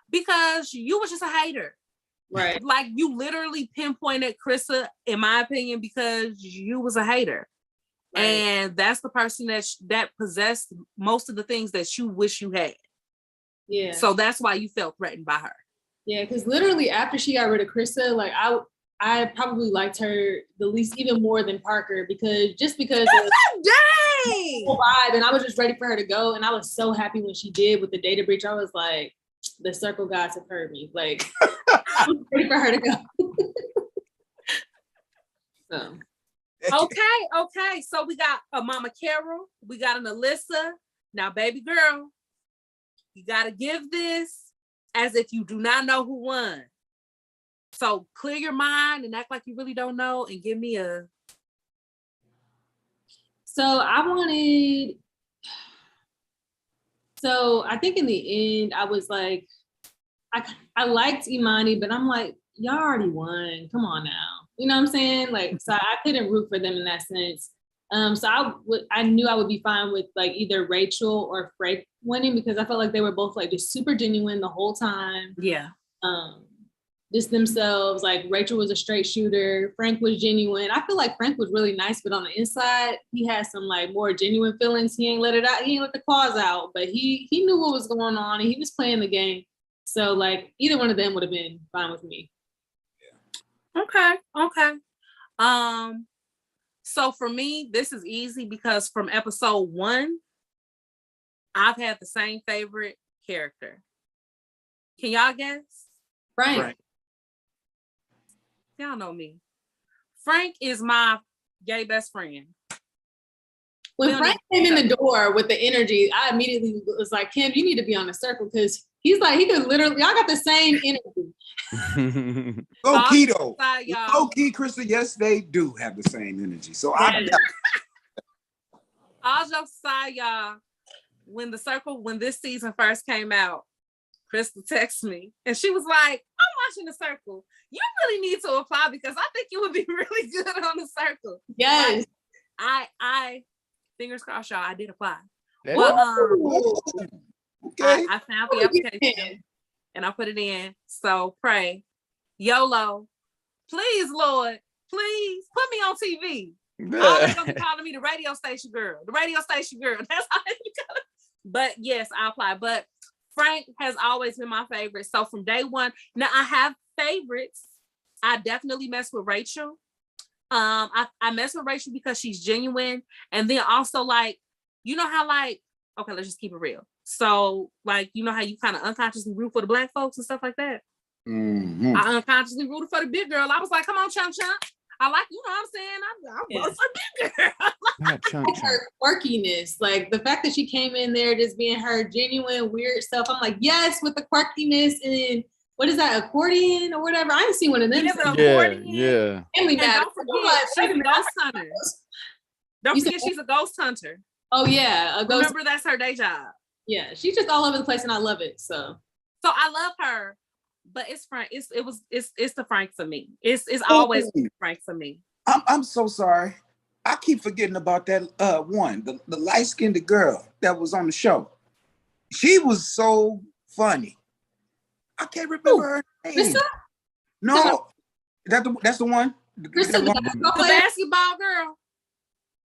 because you was just a hater. Right. Like you literally pinpointed Krista, in my opinion, because you was a hater. Right. And that's the person that possessed most of the things that you wish you had. Yeah. So that's why you felt threatened by her. Yeah, because literally after she got rid of Krista, like I probably liked her the least, even more than Parker, because of dang whole vibe, and I was just ready for her to go. And I was so happy when she did with the data breach. I was like, the circle gods have heard me. Like, I was ready for her to go. So. Okay. So we got a Mama Carol, we got an Alyssa. Now, baby girl, you gotta give this as if you do not know who won. So clear your mind and act like you really don't know, and give me a. So I think in the end, I was like, I liked Imani, but I'm like, y'all already won. Come on now. You know what I'm saying? Like, so I couldn't root for them in that sense. So I knew I would be fine with like either Rachel or Frank winning, because I felt like they were both like just super genuine the whole time. Yeah. Just themselves. Like Rachel was a straight shooter. Frank was genuine. I feel like Frank was really nice, but on the inside, he had some like more genuine feelings. He ain't let it out. He ain't let the claws out, but he knew what was going on and he was playing the game. So like either one of them would have been fine with me. Okay. So for me, this is easy because from episode 1, I've had the same favorite character. Can y'all guess? Frank. Y'all know me. Frank is my gay best friend. When Frank came in the door with the energy, I immediately was like, Kim, you need to be on the circle, because He's like, he could literally, y'all got the same energy. Low key though. Y'all. Low key, Krista, yes, they do have the same energy. So All jokes aside, y'all, when this season first came out, Krista texted me and she was like, I'm watching The Circle. You really need to apply because I think you would be really good on The Circle. Yes. Like, I fingers crossed, y'all, I did apply. Okay. I found the application and I put it in. So pray. YOLO. Please, Lord, please put me on TV. All they're gonna be calling me the radio station girl. The radio station girl. That's how they gonna. But yes, I apply. But Frank has always been my favorite. So from day one, now I have favorites. I definitely mess with Rachel. I mess with Rachel because she's genuine. And then also like, you know how like, okay, let's just keep it real. So like, you know how you kind of unconsciously root for the black folks and stuff like that? Mm-hmm. I unconsciously rooted for the big girl. I was like, come on, chunk chunk. I like, you know what I'm saying? I'm voting for big girl. Her quirkiness, like the fact that she came in there just being her genuine weird self. I'm like, yes, with the quirkiness. And then what is that, accordion or whatever? I ain't seen one of them. Yeah. And don't forget, she's a ghost hunter. Don't forget she's a ghost hunter. Oh yeah, a ghost. Remember, that's her day job. Yeah, she's just all over the place, and I love it. So I love her, but it's Frank. It's the Frank for me. It's always Frank for me. I'm so sorry. I keep forgetting about that one, the light-skinned girl that was on the show. She was so funny. I can't remember her name. Krista? No, that's the one. Krista, the basketball girl.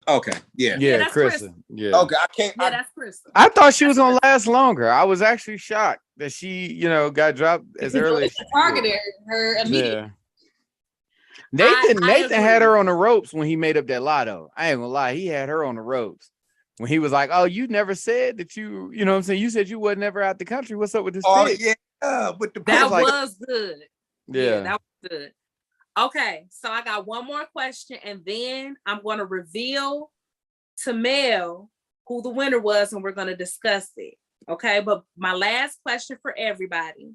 Okay, yeah, that's Krista. Yeah. Okay, I can't. Yeah, that's Krista. I thought she was gonna last longer. I was actually shocked that she, got dropped as early as targeted her immediately. Yeah. Nathan had her on the ropes when he made up that lotto. I ain't gonna lie, he had her on the ropes when he was like, "Oh, you never said that you know what I'm saying? You said you wasn't ever out the country. What's up with this?" Oh pic? yeah, but that was good. Yeah, that was good. Okay, so I got one more question, and then I'm going to reveal to Mel who the winner was, and we're going to discuss it. Okay, but my last question for everybody,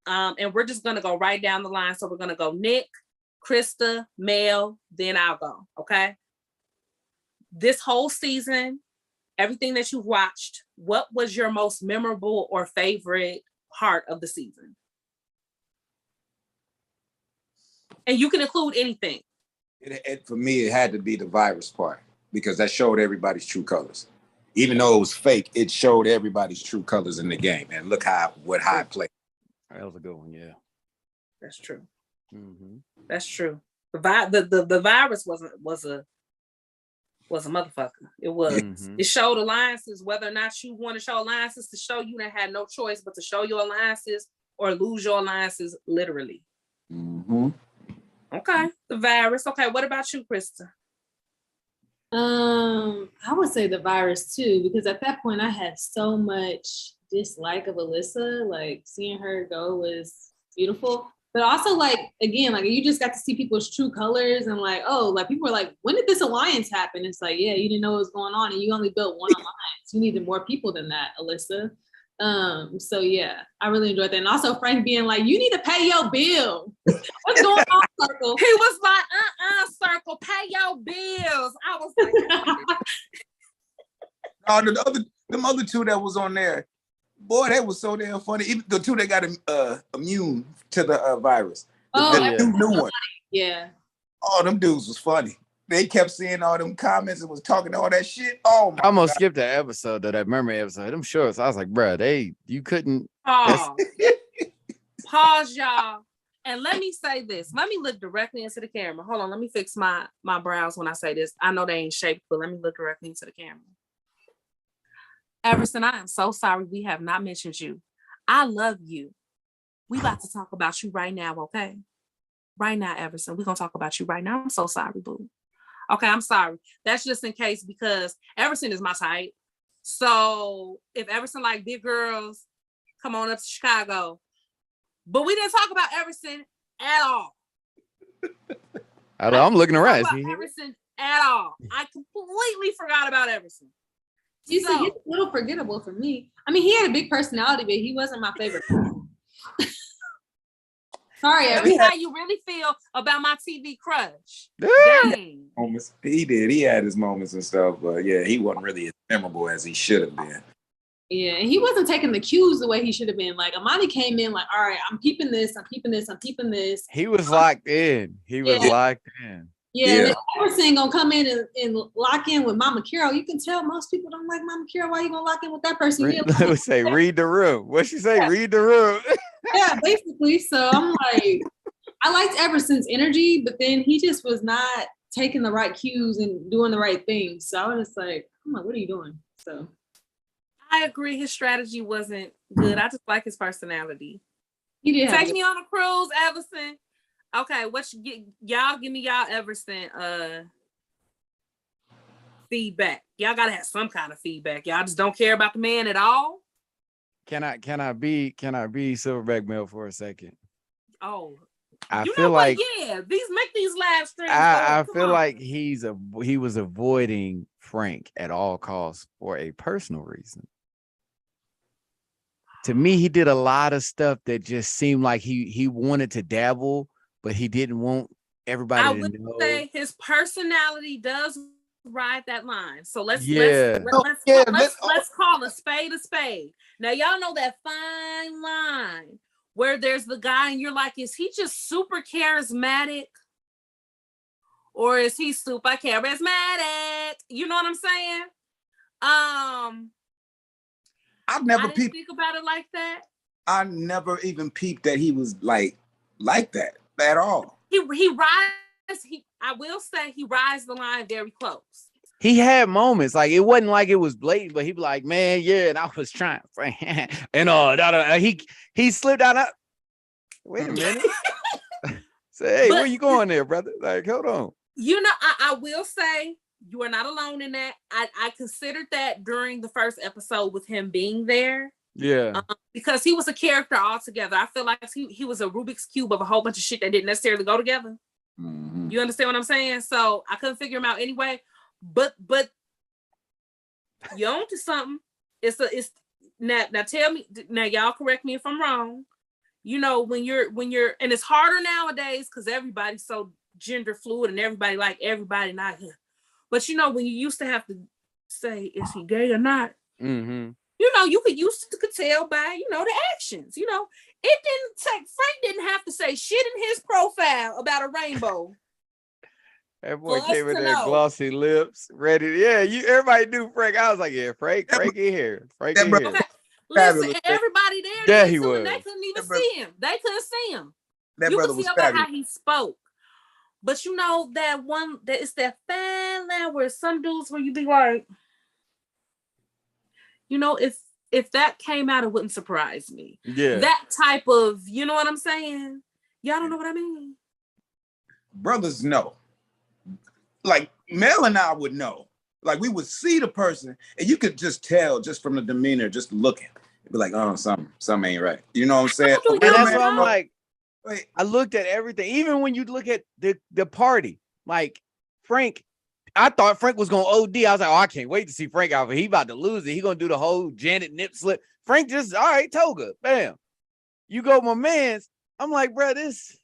and we're just going to go right down the line. So we're going to go Nick, Krista, Mel, then I'll go. Okay. This whole season, everything that you've watched, what was your most memorable or favorite part of the season? And you can include anything. For me, it had to be the virus part because that showed everybody's true colors. Even though it was fake, it showed everybody's true colors in the game. And look how it played. That was a good one. Yeah, that's true. Mm-hmm. That's true. The virus was a motherfucker. It was. Mm-hmm. It showed alliances, whether or not you want to show alliances, to show you that had no choice but to show your alliances or lose your alliances, literally. Mm-hmm. Okay, the virus. Okay, what about you, Krista? I would say the virus too, because at that point I had so much dislike of Alyssa. Like seeing her go was beautiful, but also like again, like you just got to see people's true colors and like, oh, like people were like, when did this alliance happen? It's like, yeah, you didn't know what was going on, and you only built one alliance. You needed more people than that, Alyssa. So yeah, I really enjoyed that. And also Frank being like, you need to pay your bill. What's going on, Circle? He was like, Circle, pay your bills. I was like, them other two that was on there, boy, they was so damn funny. Even the two that got immune to the virus. The new one. Yeah. Oh, them dudes was funny. They kept seeing all them comments and was talking all that shit. Oh my I almost God. skipped that episode, that mermaid episode. Them shorts. I was like, bro, you couldn't. Pause, y'all. And let me say this. Let me look directly into the camera. Hold on. Let me fix my brows when I say this. I know they ain't shaped, but let me look directly into the camera. Everson, I am so sorry we have not mentioned you. I love you. We about to talk about you right now, okay? Right now, Everson. We're going to talk about you right now. I'm so sorry, boo. Okay, I'm sorry. That's just in case because Everson is my type. So if Everson like big girls, come on up to Chicago. But we didn't talk about Everson at all. I'm looking around. Everson at all. I completely forgot about Everson. He's So- a little forgettable for me. I mean, he had a big personality, but he wasn't my favorite. Sorry, Tell every me how you really feel about my TV crush. Yeah. Dang. Moments. He did. He had his moments and stuff, but yeah, he wasn't really as memorable as he should have been. Yeah, and he wasn't taking the cues the way he should have been. Like Amani came in like, all right, I'm peeping this, I'm peeping this, I'm peeping this. He was locked in. He was Yeah. locked in. Yeah, Yeah. and then Everson gonna come in and lock in with Mama Carol. You can tell most people don't like Mama Carol. Why you gonna lock in with that person? Read, would say, read the room. What she say? Yeah. Read the room. Yeah, basically. So I'm like, I liked Everson's energy, but then he just was not taking the right cues and doing the right things. So I was just like, I'm like, what are you doing? So I agree. His strategy wasn't good. I just like his personality. he did have Take me on a cruise, Everson. Okay, y'all give me y'all Everson feedback. Y'all gotta have some kind of feedback. Y'all just don't care about the man at all. Can I be Silverback Male for a second? Oh, I you feel know like what? Yeah, make these live streams. I Come feel on. like he was avoiding Frank at all costs for a personal reason. To me, he did a lot of stuff that just seemed like he wanted to dabble, but he didn't want everybody I to would know. say his personality does ride that line. So let's call a spade a spade. Now y'all know that fine line where there's the guy and you're like, is he just super charismatic? Or is he super charismatic? You know what I'm saying? I've never I didn't peeped. think about it like that. I never even peeped that he was like that at all. He rides. I will say he rides the line very close. He had moments like it wasn't like it was blatant, but he'd be like, "Man, yeah," and I was trying, and he slipped out. Wait a minute. Say, hey, where you going there, brother? Like, hold on. You know, I will say you are not alone in that. I considered that during the first episode with him being there. Yeah. Because he was a character altogether. I feel like he was a Rubik's Cube of a whole bunch of shit that didn't necessarily go together. Mm-hmm. You understand what I'm saying? So I couldn't figure him out anyway. But you're onto something. It's now tell me now, y'all correct me if I'm wrong. You know, when you're and it's harder nowadays because everybody's so gender fluid and everybody not here. But you know, when you used to have to say, is he gay or not? Mm-hmm. You know, you could tell by, you know, the actions. You know, Frank didn't have to say shit in his profile about a rainbow. That boy For came us in to there, know. glossy lips, ready. Yeah, everybody knew Frank. I was like, yeah, Frank in here. Frank in here. Okay. Listen, Fabulous. everybody there, Yeah, knew he too, was. and they couldn't even That brother- see him. They couldn't see him. That You brother could was tell by fabulous. how he spoke. But you know it's that fine line where some dudes where you be like, you know, if that came out, it wouldn't surprise me. Yeah. That type of, you know what I'm saying? Y'all don't know what I mean. Brothers know. Like Mel and I would know. Like we would see the person, and you could just tell just from the demeanor, just looking. It'd be like, oh, something ain't right. You know what I'm saying? And And that's why I'm Bro, like, wait, I looked at everything. Even when you look at the party, like Frank, I thought Frank was gonna OD. I was like, oh, I can't wait to see Frank out. He about to lose it. He gonna do the whole Janet nip slip. Frank just, all right, toga, bam. You go, my man's. I'm like, bro, this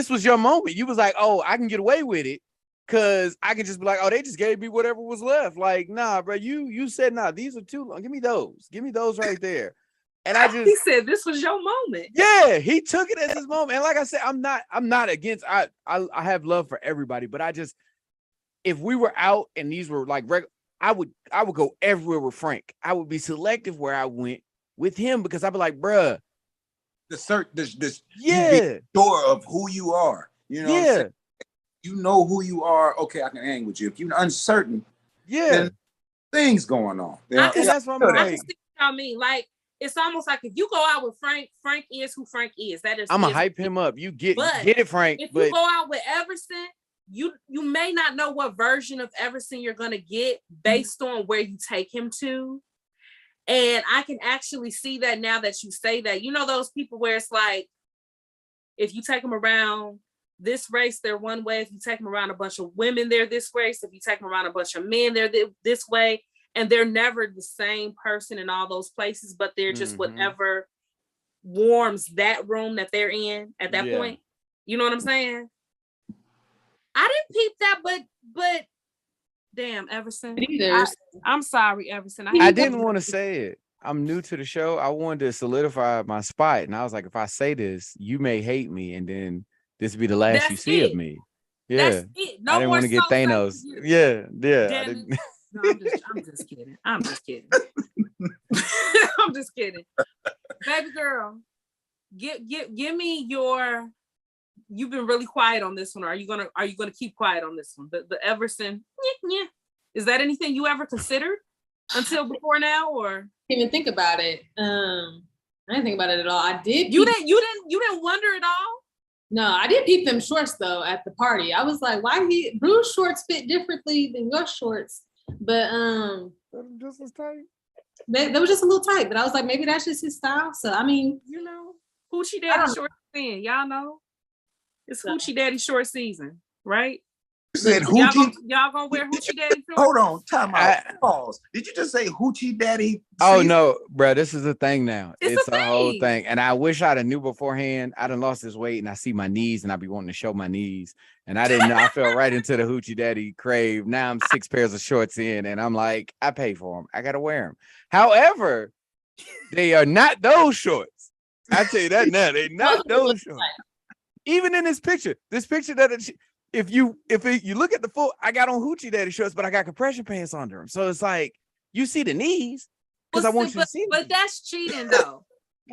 was your moment. You was like, oh, I can get away with it because I can just be like, oh, they just gave me whatever was left. Like, nah, bro, you said nah. These are too long. Give me those right there. And I just, He said this was your moment. yeah, he took it as his moment. And like I said, I'm not against. I have love for everybody, but I just, if we were out and these were like I would go everywhere with Frank. I would be selective where I went with him because I'd be like, bruh, this yeah, you be sure of who you are. You know what I'm yeah, saying? You know who you are. Okay, I can hang with you. If you're uncertain, yeah. then things going on. You know? And that's what I'm I like, can see what y'all mean. Like, it's almost like if you go out with Frank, Frank is who Frank is. That is, I'm gonna hype him up. You get But it, Frank. if But you go out with Everson, you may not know what version of Everson you're gonna get based on where you take him to. And I can actually see that now that you say that. You know those people where it's like, if you take them around this race, they're one way. If you take them around a bunch of women, they're this race. If you take them around a bunch of men, they're this way. and they're never the same person in all those places, but they're just whatever warms that room that they're in at that point. You know what I'm saying? I didn't peep that, but damn, Everson. I'm sorry, Everson. I didn't want to say it. I'm new to the show. I wanted to solidify my spot. And I was like, if I say this, you may hate me. And then this will be the last you see of me. Yeah. That's it. No I didn't want to get Thanos. Yeah. No, I'm just kidding. I'm just kidding. I'm just kidding. Baby girl, give me your. You've been really quiet on this one. Are you gonna keep quiet on this one? The Everson. Is that anything you ever considered until before now, or didn't even think about it? I didn't think about it at all. I did. You didn't wonder at all? No, I did peep them shorts though at the party. I was like, why Bruce shorts fit differently than your shorts? But just as tight. They were just a little tight, but I was like, maybe that's just his style. So I mean, Hoochie Daddy short season. Y'all know it's Hoochie Daddy short season, right? You said y'all gonna wear Hoochie Daddy shorts? Hold on, time out. Pause. Did you just say Hoochie Daddy? Oh no, bro, this is a thing now. It's a whole thing. And I wish I'd have knew beforehand. I done lost this weight and I see my knees and I be wanting to show my knees. And I didn't know. I fell right into the Hoochie Daddy crave. Now I'm 6 pairs of shorts in and I'm like, I pay for them. I gotta wear them. However, they are not those shorts. I tell you that now. They're not those shorts. Even in this picture that if you look at the full, I got on Hoochie Daddy shorts, but I got compression pants under them. So it's like you see the knees because I want you to see. But that's cheating though.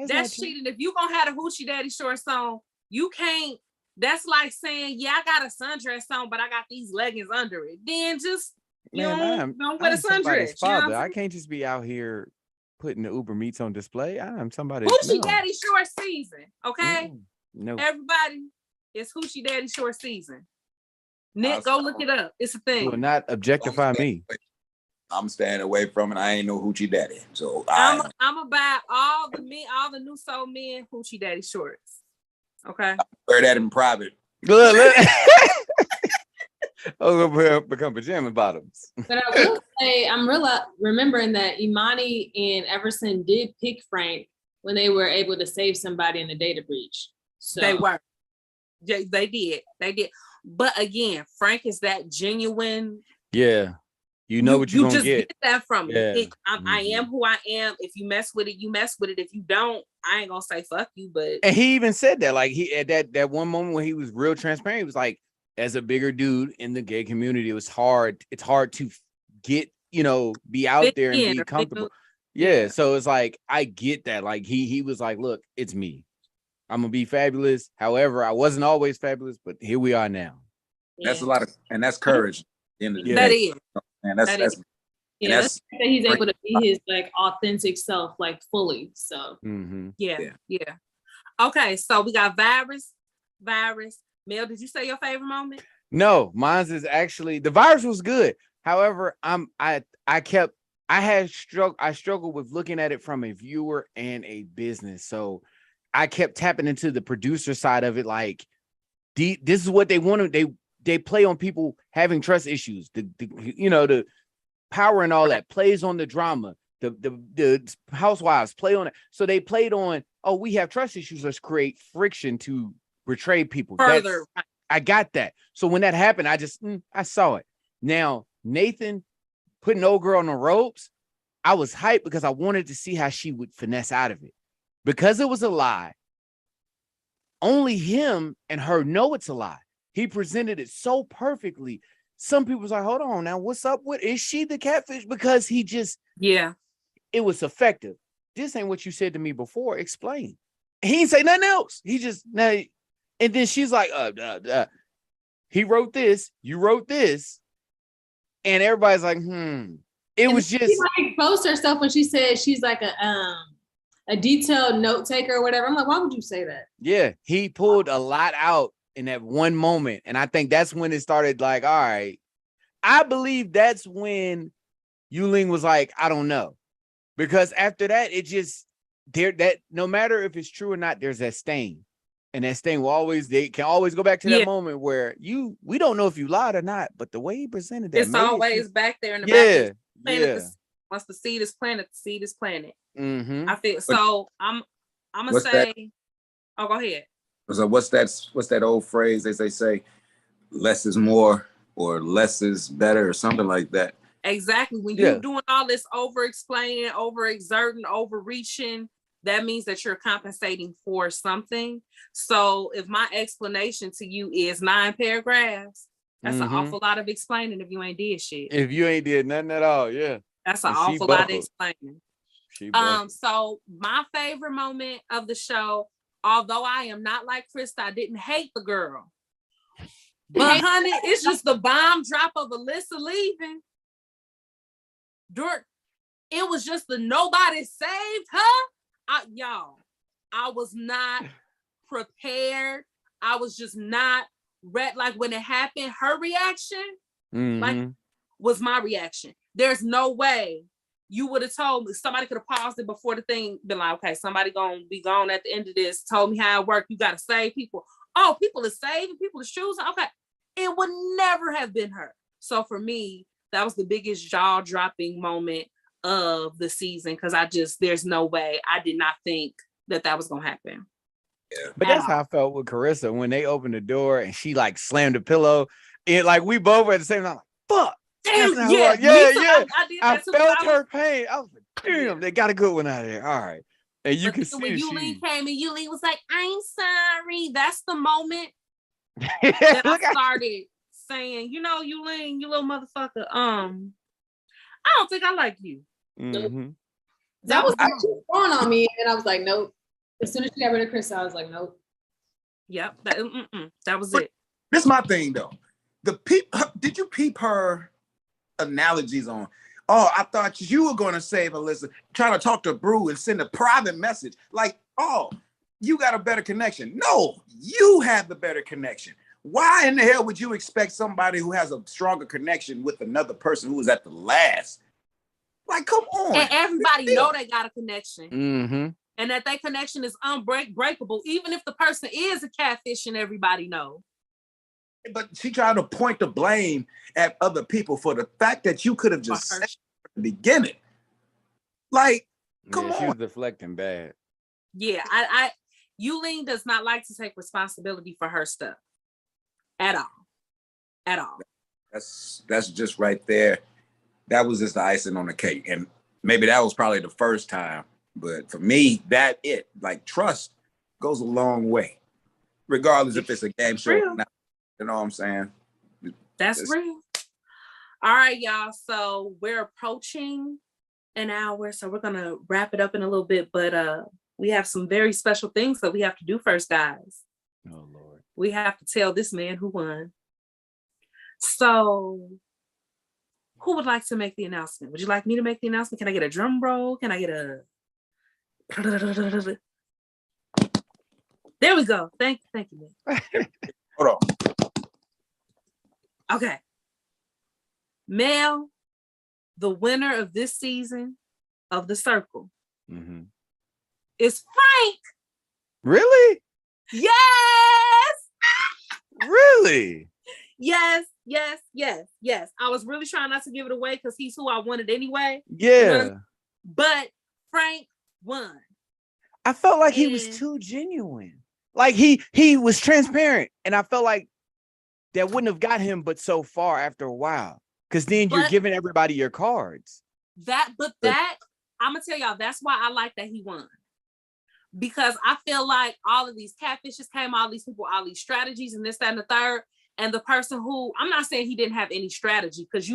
That's cheating. If you gonna have the Hoochie Daddy shorts on, you can't. That's like saying, yeah, I got a sundress on, but I got these leggings under it. Then just don't wear the sundress. Father, I can't just be out here putting the Uber meats on display. I'm somebody. Hoochie Daddy short season, okay? No, everybody, it's Hoochie Daddy short season. Nick, go look it up. It's a thing. You will not objectify me. I'm staying away from it. I ain't no Hoochie Daddy. So I'm gonna buy all the new soul men Hoochie Daddy shorts. Okay. I wear that in private. Look. Oh, become pajama bottoms. But I will say, I'm remembering that Imani and Everson did pick Frank when they were able to save somebody in the data breach. So they were. They did. But again, Frank is that genuine. Yeah. You know what you're going to get that from me. Yeah. I am who I am. If you mess with it, you mess with it. If you don't, I ain't going to say fuck you. But and he even said that, like he at that one moment when he was real transparent, he was like, as a bigger dude in the gay community, it's hard to get, be out there and be comfortable. Yeah. So it's like, I get that. Like he was like, look, it's me. I'm gonna be fabulous. However, I wasn't always fabulous, but here we are now. That's a lot of, and that's courage. That is. And that's that he's able to be his like authentic self, like fully. So yeah. Okay, so we got virus. Mel, did you say your favorite moment? No, mine's is actually the virus was good. However, I struggled with looking at it from a viewer and a business. So I kept tapping into the producer side of it. Like, this is what they wanted. They play on people having trust issues. The power and all that plays on the drama. The housewives play on it. So they played on, we have trust issues. Let's create friction to betray people. Further. I got that. So when that happened, I saw it. Now, Nathan putting old girl on the ropes, I was hyped because I wanted to see how she would finesse out of it. Because it was a lie, only him and her know it's a lie. He presented it so perfectly. Some people was like, hold on now, what's up? What is she the catfish? Because he just, it was effective. This ain't what you said to me before. Explain. He didn't say nothing else. He just, and then she's like, he wrote this, you wrote this. And everybody's like, It was just. She exposed herself when she said she's like a detailed note taker or whatever. I'm like, why would you say that? Yeah, he pulled a lot out in that one moment. And I think that's when it started like, all right. I believe that's when Yuling was like, I don't know. Because after that, it just, that no matter if it's true or not, there's that stain. And that stain they can always go back to that moment where we don't know if you lied or not, but the way he presented that. It's always back there in the back. Yeah. Once the seed is planted, the seed is planted. Mm-hmm. I feel so. I'm gonna What's say. that? Oh, go ahead. So what's that old phrase they say, less is more or less is better or something like that? Exactly. When Yeah. you're doing all this over explaining, over exerting, overreaching, that means that you're compensating for something. So if my explanation to you is 9 paragraphs, that's an awful lot of explaining if you ain't did shit. If you ain't did nothing at all, yeah. That's an And she awful lot of buckled. explaining. She buckled. So my favorite moment of the show, although I am not like Krista, I didn't hate the girl. But honey, it's just the bomb drop of Alyssa leaving. It was just the nobody saved her. Y'all, I was not prepared. I was just not read. Like when it happened, her reaction, like, was my reaction. There's no way you would have told me. Somebody could have paused it before the thing, been like, okay, somebody gonna be gone at the end of this, told me how it worked. You gotta save people. Oh, people are saving, people are choosing. Okay. It would never have been her. So for me, that was the biggest jaw-dropping moment of the season, because there's no way. I did not think that was gonna happen. Yeah. But that's how I felt with Carissa when they opened the door and she like slammed the pillow. And like we both were at the same time, like, fuck. Damn, That's yeah, not what- yeah, me too. yeah. I did I that too. felt her pain. I was like, damn, Yeah. they got a good one out of there. All right. And you But can then see when that Yulene came and Yulene was like, I'm sorry. That's the moment she... that Look I at- started saying, Yulene, you little motherfucker. I don't think I like you. Mhm. That was the actually throwing on me, and I was like, nope. As soon as she got rid of Chris, I was like, nope. Yep. That was it. This is my thing though. Did you peep her analogies on? Oh, I thought you were going to save Alyssa, trying to talk to Brew and send a private message. Like, oh, you got a better connection. No, you have the better connection. Why in the hell would you expect somebody who has a stronger connection with another person who was at the last? Like, come on. And everybody know they got a connection. Mm-hmm. And that their connection is unbreakable, even if the person is a catfish and everybody know. But she tried to point the blame at other people for the fact that you could have just said at the beginning. Like, come She on. was deflecting bad. Yeah, Yulene does not like to take responsibility for her stuff at all. That's just right there. That was just the icing on the cake. And maybe that was probably the first time. But for me, like trust goes a long way. Regardless if it's a game show or not. You know what I'm saying? That's real. All right, y'all. So we're approaching an hour. So we're gonna wrap it up in a little bit. But we have some very special things that we have to do first, guys. Oh Lord. We have to tell this man who won. So who would like to make the announcement? Would you like me to make the announcement? Can I get a drum roll? Can I get a... There we go. Thank you, man. Hold on. Okay. Mel, the winner of this season of The Circle is Frank. Really? Yes! Really? Yes. I was really trying not to give it away because he's who I wanted anyway. Yeah. But Frank won. I felt like he was too genuine. Like he was transparent. And I felt like that wouldn't have got him but so far after a while. Because then you're giving everybody your cards. I'm gonna tell y'all, that's why I like that he won. Because I feel like all of these catfishes came, all these people, all these strategies, and this, that, and the third. And the person who, I'm not saying he didn't have any strategy, because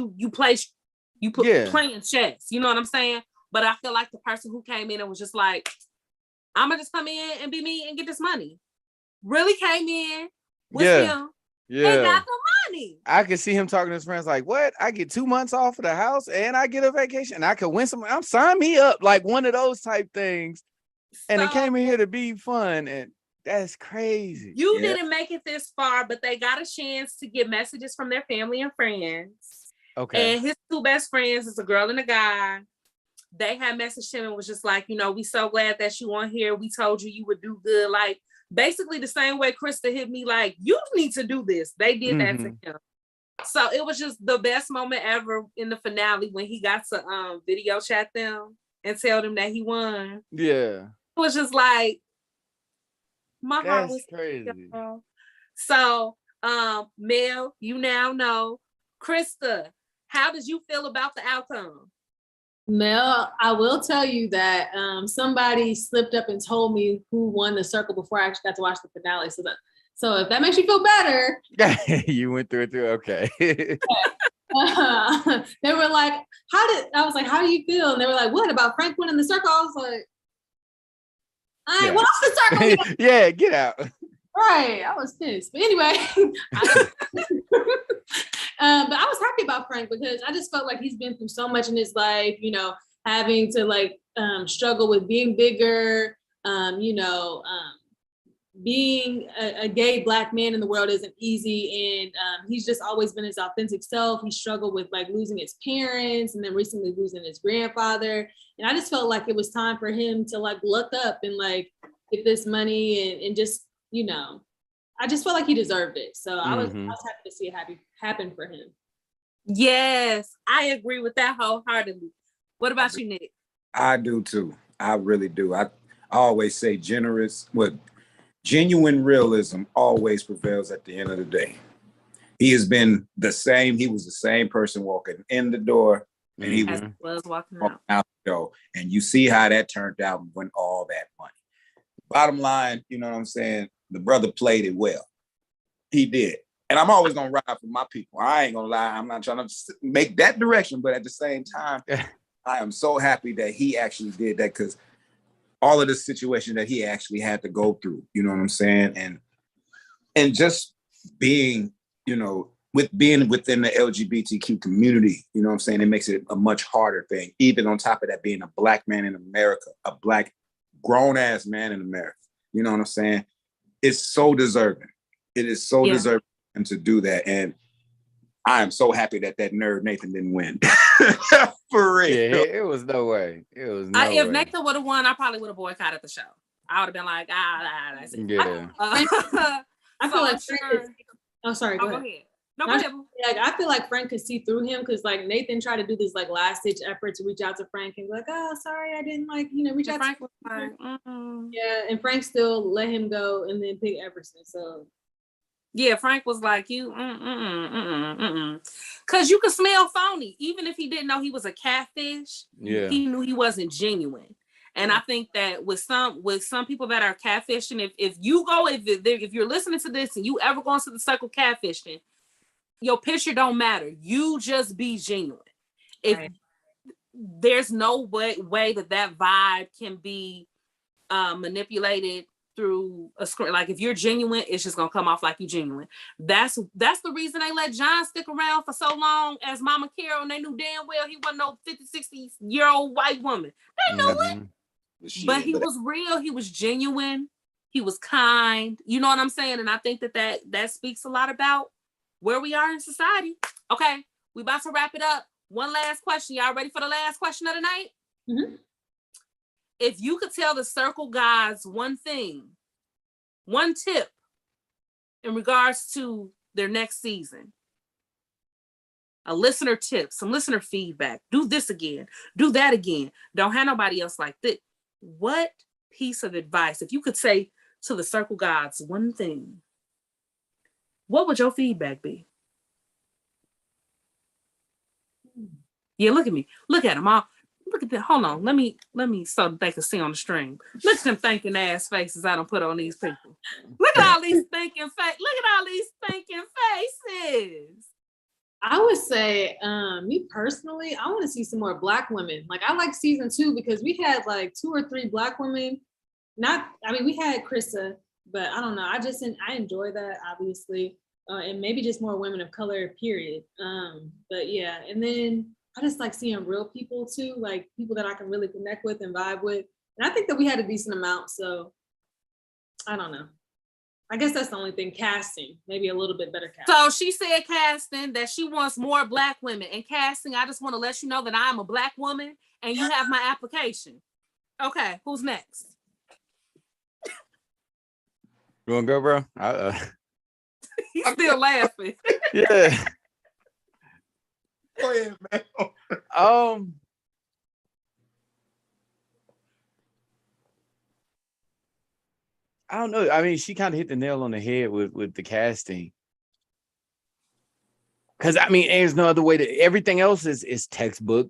playing chess, you know what I'm saying? But I feel like the person who came in and was just like, I'm gonna just come in and be me and get this money, really came in with him. Yeah. And got the money. I could see him talking to his friends like, what? I get 2 months off of the house and I get a vacation and I could win some. I'm sign me up, like one of those type things. And it came in here to be fun. And that's crazy. You didn't make it this far, but they got a chance to get messages from their family and friends. Okay. And his 2 best friends is a girl and a guy. They had messaged him and was just like, we so glad that you on here. We told you would do good. Like, basically the same way Krista hit me, like, you need to do this. They did that to him. So it was just the best moment ever in the finale when he got to video chat them and tell them that he won. Yeah. It was just like my heart That's was crazy. So Mel, you now know. Krista, how did you feel about the outcome? Mel, I will tell you that somebody slipped up and told me who won the circle before I actually got to watch the finale. So if that makes you feel better. You went through it too. Okay. They were like, I was like, how do you feel? And they were like, what about Frank winning the circle? I was like, I ain't watched the circle yet. Yeah, get out. Right. I was pissed. But anyway, but I was happy about Frank because I just felt like he's been through so much in his life, you know, having to like struggle with being bigger, being a gay Black man in the world isn't easy. And he's just always been his authentic self. He struggled with like losing his parents and then recently losing his grandfather. And I just felt like it was time for him to like look up and like get this money and just, you know, I just felt like he deserved it. So I was happy to see it happen for him. Yes, I agree with that wholeheartedly. What about you, Nick? I do too. I really do. I always say genuine realism always prevails at the end of the day. He has been the same. He was the same person walking in the door and he was walking out the door. And you see how that turned out and won all that money. Bottom line, you know what I'm saying? The brother played it well. He did. And I'm always going to ride for my people. I ain't going to lie. I'm not trying to make that direction. But at the same time, I am so happy that he actually did that because all of the situation that he actually had to go through, you know what I'm saying? And just being, you know, being within the LGBTQ community, you know what I'm saying? It makes it a much harder thing. Even on top of that, being a Black man in America, a Black grown-ass man in America, you know what I'm saying? It's so deserving. It is so deserving to do that. And I am so happy that nerd Nathan didn't win. For real. Yeah, it was no way. It was no way. If Nathan would have won, I probably would have boycotted the show. I would have been like, that's it. Yeah. I feel like oh, sorry, go ahead. No, go ahead. Like, I feel like Frank could see through him because like Nathan tried to do this like last ditch effort to reach out to Frank and be like, oh, sorry, I didn't like, you know, reach out Frank to was like, yeah, and Frank still let him go and then pick Everson. So yeah, Frank was like, you, because you could smell phony, even if he didn't know he was a catfish. Yeah, he knew he wasn't genuine. And I think that with some people that are catfishing, if you're listening to this and you ever go into the circle catfishing, your picture don't matter. You just be genuine. If there's no way that vibe can be manipulated through a screen, like if you're genuine, it's just gonna come off like you genuine. That's the reason they let John stick around for so long as Mama Carol, and they knew damn well he wasn't no 50, 60-year-old white woman. They knew it. But he was real. He was genuine. He was kind. You know what I'm saying? And I think that speaks a lot about where we are in society. Okay, we about to wrap it up. One last question. Y'all ready for the last question of the night? Mm-hmm. If you could tell the Circle guys one thing, one tip in regards to their next season, a listener tip, some listener feedback, do this again, do that again, don't have nobody else like this. What piece of advice, if you could say to the Circle guys one thing, what would your feedback be? Yeah, look at me. Look at them all. Look at that. Hold on. Let me so they can see on the stream. Look at them thinking ass faces I don't put on these people. Look at all these thinking faces. Look at all these thinking faces. I would say, me personally, I want to see some more Black women. Like I like season 2 because we had like 2 or 3 Black women. We had Krista, but I don't know. I enjoy that obviously. And maybe just more women of color, period. But yeah, and then I just like seeing real people too, like people that I can really connect with and vibe with. And I think that we had a decent amount, so I don't know. I guess that's the only thing. Casting, maybe a little bit better casting. So she said casting, that she wants more Black women. And casting, I just want to let you know that I'm a Black woman and you have my application. Okay, who's next? You want to go, bro? He's still laughing. Yeah. Go ahead, man. I don't know. I mean, she kind of hit the nail on the head with the casting. Because I mean, there's no other way to. Everything else is textbook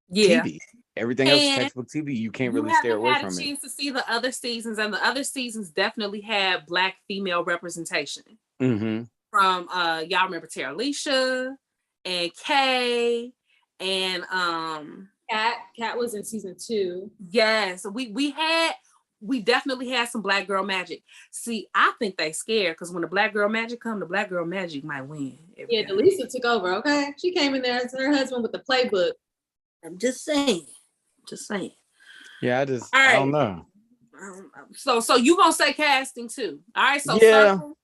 Yeah. TV. Everything else is And textbook TV. You can't you really stay haven't away had from a it. chance to see the other seasons, and the other seasons definitely had Black female representation. Mm-hmm. From y'all remember Tara Alicia and Kay and Kat was in season 2. yes, we definitely had some Black girl magic. See, I think they scared because when the Black girl magic come, the Black girl magic might win. Yeah, Delisa took over. Okay, she came in there as her husband with the playbook. I'm just saying. Yeah, All I right. don't know. So you gonna say casting too? All right. So Yeah. Circle,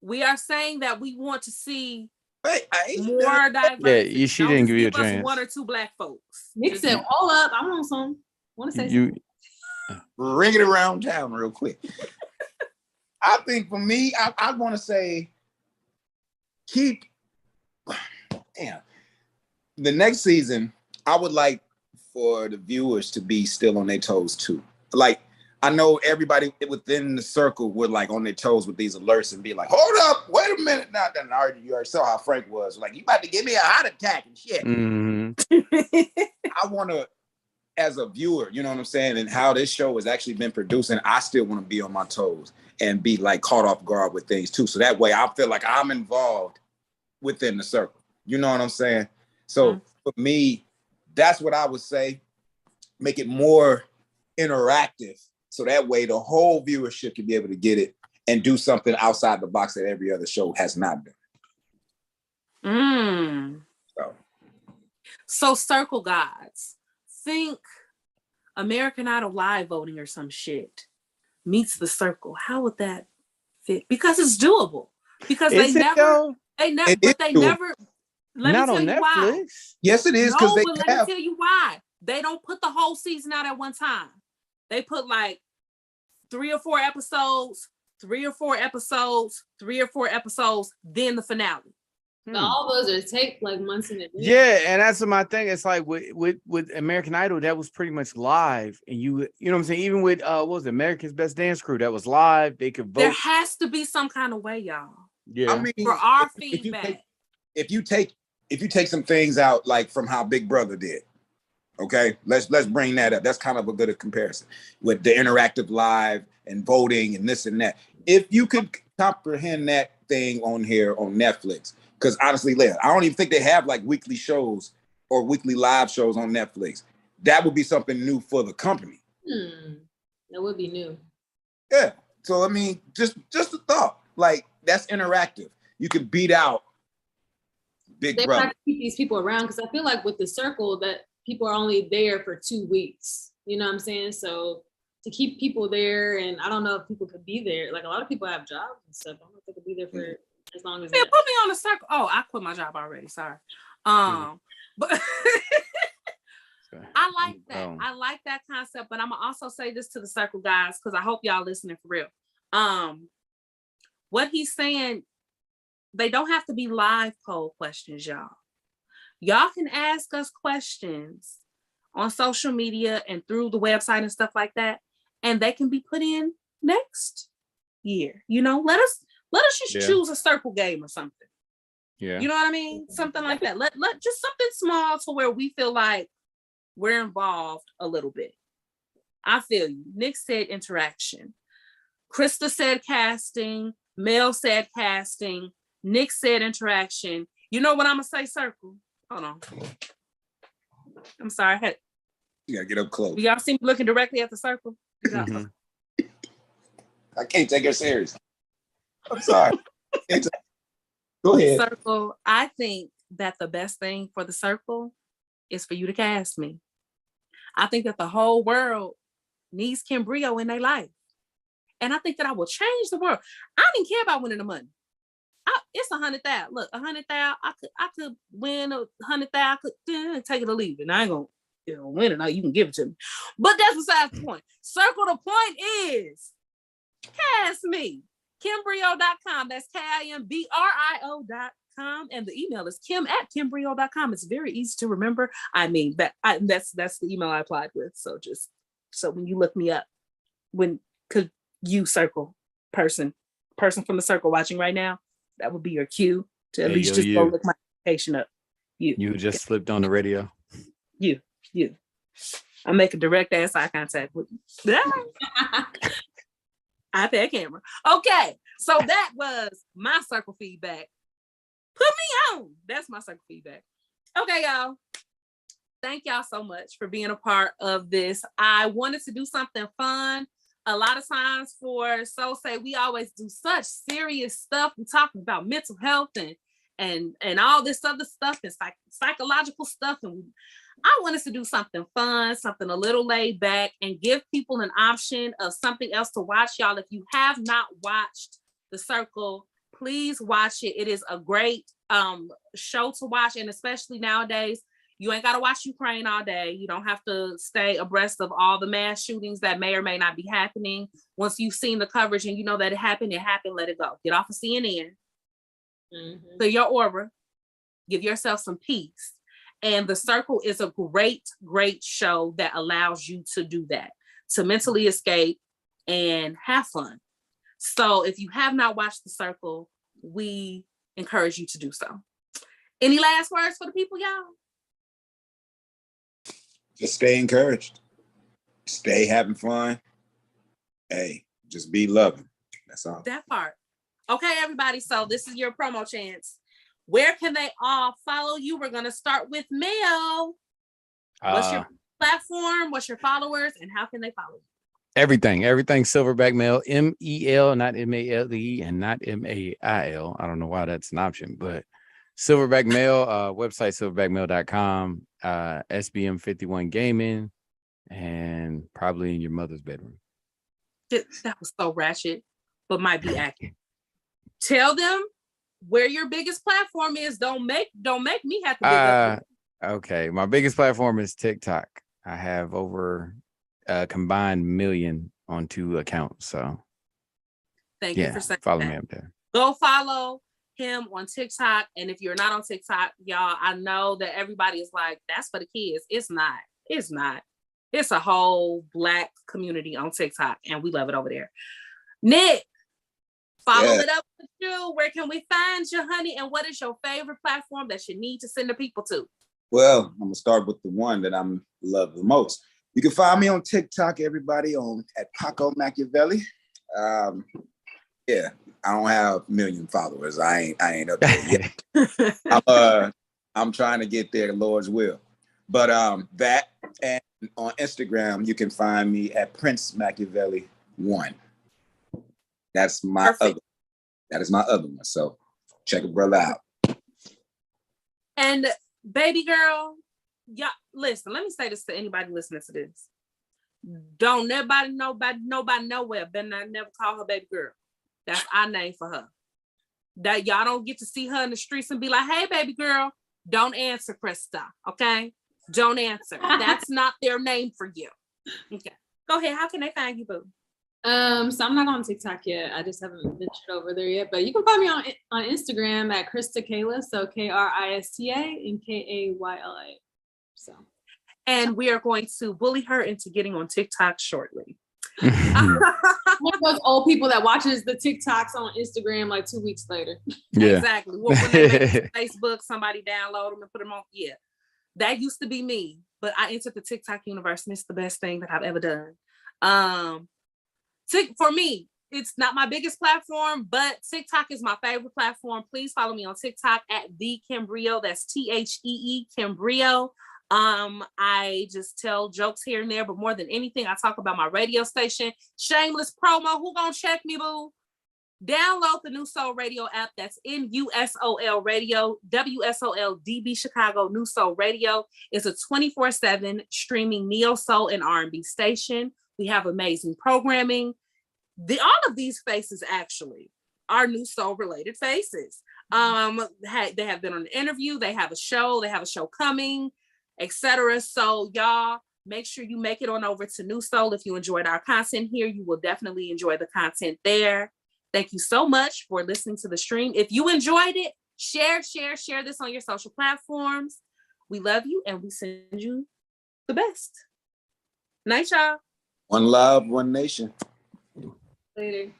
we are saying that we want to see Wait, more diversity. Yeah, she didn't give you a Don't just chance. us 1 or 2 Black folks. Nick said, "All up, I want some. Want to say something?" Ring it around town real quick. I think for me, I want to say keep. Damn. The next season, I would like for the viewers to be still on their toes too. Like, I know everybody within the circle were like on their toes with these alerts and be like, hold up, wait a minute. Now, then you already saw how Frank was. Like, you about to give me a heart attack and shit. Mm-hmm. I want to, as a viewer, you know what I'm saying, and how this show has actually been produced, and I still want to be on my toes and be like caught off guard with things too. So that way I feel like I'm involved within the circle. You know what I'm saying? So for me, that's what I would say. Make it more interactive. So that way the whole viewership can be able to get it and do something outside the box that every other show has not done. So Circle Gods, think American Idol live voting or some shit meets the Circle. How would that fit? Because it's doable. Because they never. Let Not me tell on you Netflix. why. Yes, it is. No, Let me tell you why. They don't put the whole season out at one time. They put like 3 or 4 episodes, then the finale. But all those are take like months in advance. Yeah, and that's my thing. It's like with American Idol, that was pretty much live, and you know what I'm saying. Even with what was it, America's Best Dance Crew, that was live. They could vote. There has to be some kind of way, y'all. Yeah, I mean, for our feedback. If you take some things out, like from how Big Brother did, okay, let's bring that up. That's kind of a good comparison with the interactive live and voting and this and that. If you could comprehend that thing on here on Netflix, because honestly, I don't even think they have like weekly shows or weekly live shows on Netflix. That would be something new for the company. That would be new. Yeah. So I mean, just a thought. Like, that's interactive. You can beat out Big Brother. Have to keep these people around, because I feel like with the Circle that people are only there for 2 weeks. You know what I'm saying? So to keep people there, and I don't know if people could be there. Like, a lot of people have jobs and stuff. I don't know if they could be there for as long as. Yeah, put me on the Circle. Oh, I quit my job already. Sorry. But I like that. I like that concept. But I'm gonna also say this to the Circle guys, because I hope y'all listening for real. What he's saying, they don't have to be live poll questions, y'all. Y'all can ask us questions on social media and through the website and stuff like that, and they can be put in next year. You know, let us just choose a Circle game or something. Yeah. You know what I mean? Something like that. Let just something small to where we feel like we're involved a little bit. I feel you. Nick said interaction. Krista said casting. Mel said casting. Nick said interaction. You know what I'm gonna say, Circle? Hold on. I'm sorry. You gotta get up close. Y'all see me looking directly at the Circle? I can't take her serious. I'm sorry. Go ahead. Circle, I think that the best thing for the Circle is for you to cast me. I think that the whole world needs Kim Brio in their life. And I think that I will change the world. I didn't care about winning the money. It's 100,000. Look, 100,000. I could win 100,000. I could take it or leave it. And I ain't gonna win it. Now you can give it to me. But that's besides the point. Circle, the point is cast me. Kimbrio.com. That's KIMBRIO.com. kim@kimbrio.com, and the email is kim@kimbrio.com. It's very easy to remember. I mean, that's the email I applied with. So just so when you look me up, could you circle person from the circle watching right now, that would be your cue to at least just go look my application up. You just slipped on the radio. You. I make a direct ass eye contact with you. iPad camera. Okay, so that was my circle feedback. Put me on. That's my circle feedback. Okay, y'all. Thank y'all so much for being a part of this. I wanted to do something fun. A lot of times for So Say, we always do such serious stuff. We talking about mental health and all this other stuff and psychological stuff. And I want us to do something fun, something a little laid back, and give people an option of something else to watch. Y'all, if you have not watched The Circle, please watch it. It is a great show to watch, and especially nowadays, you ain't got to watch Ukraine all day. You don't have to stay abreast of all the mass shootings that may or may not be happening. Once you've seen the coverage and you know that it happened, let it go. Get off of CNN. Clear your aura. Give yourself some peace. And The Circle is a great, great show that allows you to do that, to mentally escape and have fun. So if you have not watched The Circle, we encourage you to do so. Any last words for the people, y'all? Just stay encouraged. Stay having fun. Hey, just be loving. That's all. That part. Okay, everybody. So this is your promo chance. Where can they all follow you? We're going to start with Mel. What's your platform? What's your followers? And how can they follow you? Everything Silverback Male, MEL, not MALE, and not MAIL. I don't know why that's an option, but Silverback Male, website silverbackmail.com, SBM 51 Gaming, and probably in your mother's bedroom. That was so ratchet, but might be accurate. Tell them where your biggest platform is. Don't make me have to dig up. Okay, my biggest platform is TikTok. I have over a combined million on 2 accounts. So thank you for saying follow that. me up there. Go follow him on TikTok. And if you're not on TikTok, y'all, I know that everybody is like, that's for the kids. It's not. It's a whole Black community on TikTok, and we love it over there. Nick, follow it up with you. Where can we find you, honey? And what is your favorite platform that you need to send the people to? Well, I'm gonna start with the one that I'm love the most. You can find me on TikTok, everybody, at Paco Machiavelli. Yeah, I don't have a million followers. I ain't up there yet. I'm trying to get there, Lord's will. But that, and on Instagram, you can find me at Prince Machiavelli 1. That's my other. That is my other one. So check a brother out. And baby girl, yeah, listen, let me say this to anybody listening to this. Don't nobody nowhere better not never call her baby girl. That's our name for her. That y'all don't get to see her in the streets and be like, hey, baby girl, don't answer, Krista. Okay? Don't answer. That's not their name for you. Okay. Go ahead. How can they find you, boo? So I'm not on TikTok yet. I just haven't ventured over there yet. But you can find me on Instagram at Krista Kayla. So Krista and Kayla. So. And we are going to bully her into getting on TikTok shortly. One of those old people that watches the TikToks on Instagram like 2 weeks later. Yeah. Exactly. Well, when they make Facebook, somebody download them and put them on. Yeah. That used to be me, but I entered the TikTok universe, and it's the best thing that I've ever done. For me, it's not my biggest platform, but TikTok is my favorite platform. Please follow me on TikTok at the Kimbrio. That's THEE Kimbrio. I just tell jokes here and there, but more than anything, I talk about my radio station. Shameless promo. Who gonna check me, boo? Download the New Soul Radio app. That's NUSOL Radio, WSOL DB Chicago. New Soul Radio is a 24/7 streaming neo soul and R&B station. We have amazing programming. All of these faces actually are New Soul related faces. They have been on an interview. They have a show. They have a show coming, etc. So y'all make sure you make it on over to New Soul. If you enjoyed our content here, you will definitely enjoy the content there. Thank you so much for listening to the stream. If you enjoyed it, Share this on your social platforms. We love you and we send you the best. Night, y'all. One love, one nation. Later.